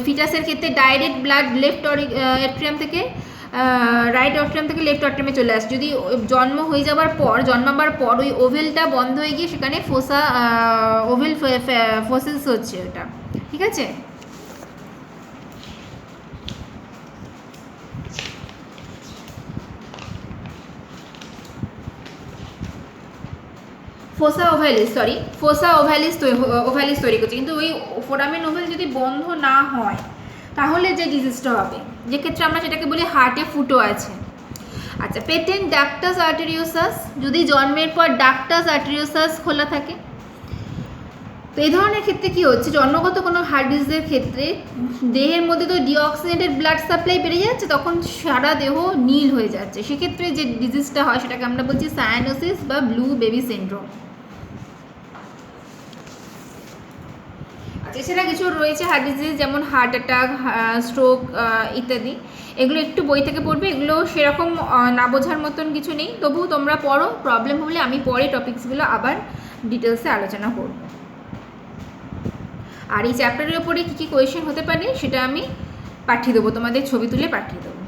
ফিটাসের ক্ষেত্রে ডাইরেক্ট ব্লাড লেফট অ্যাট্রিয়াম থেকে রাইট অ্যাট্রিয়াম থেকে লেফট অ্যাট্রিয়ামে চলে আসে, যদি জন্ম হয়ে যাওয়ার পর, জন্মাবার পর ওই ওভেলটা বন্ধ হয়ে গিয়ে সেখানে ফোসা ওভেল ফোসেস হচ্ছে ওটা, ঠিক আছে। ফোসা ওভ্যালিস তৈরি করছে, কিন্তু ওই ফোরামেন ওভেল যদি বন্ধ না হয় তাহলে যে ডিজিজটা হবে, যে ক্ষেত্রে আমরা সেটাকে বলি হার্টে ফুটো আছে। আচ্ছা, পেটেন্ট ডাক্টাস আর্টেরিওসাস, যদি জন্মের পর ডাক্টাস আর্টেরিওসাস খোলা থাকে, তো এই ধরনের ক্ষেত্রে কি হচ্ছে, জন্মগত কোনো হার্ট ডিজিজের ক্ষেত্রে দেহের মধ্যে তো ডিঅক্সিজেনেটেড ব্লাড সাপ্লাই বেড়ে যাচ্ছে, তখন সারা দেহ নীল হয়ে যাচ্ছে। সেক্ষেত্রে যে ডিজিজটা হয় সেটাকে আমরা বলছি সায়ানোসিস বা ব্লু বেবি সিনড্রোম। আচ্ছা, এছাড়া কিছু রয়েছে হার্ট ডিজিজ, যেমন হার্ট অ্যাটাক, স্ট্রোক ইত্যাদি। এগুলো একটু বই থেকে পড়বে, এগুলো সেরকম না বোঝার মতন কিছু নেই, তবুও তোমরা পড়ো। প্রবলেম হলে আমি পরে টপিকসগুলো আবার ডিটেলসে আলোচনা করব। আর এই চ্যাপ্টারের ওপরে কী কী কোয়েশ্চেন হতে পারে সেটা আমি পাঠিয়ে দেবো, তোমাদের ছবি তুলে পাঠিয়ে দেবো।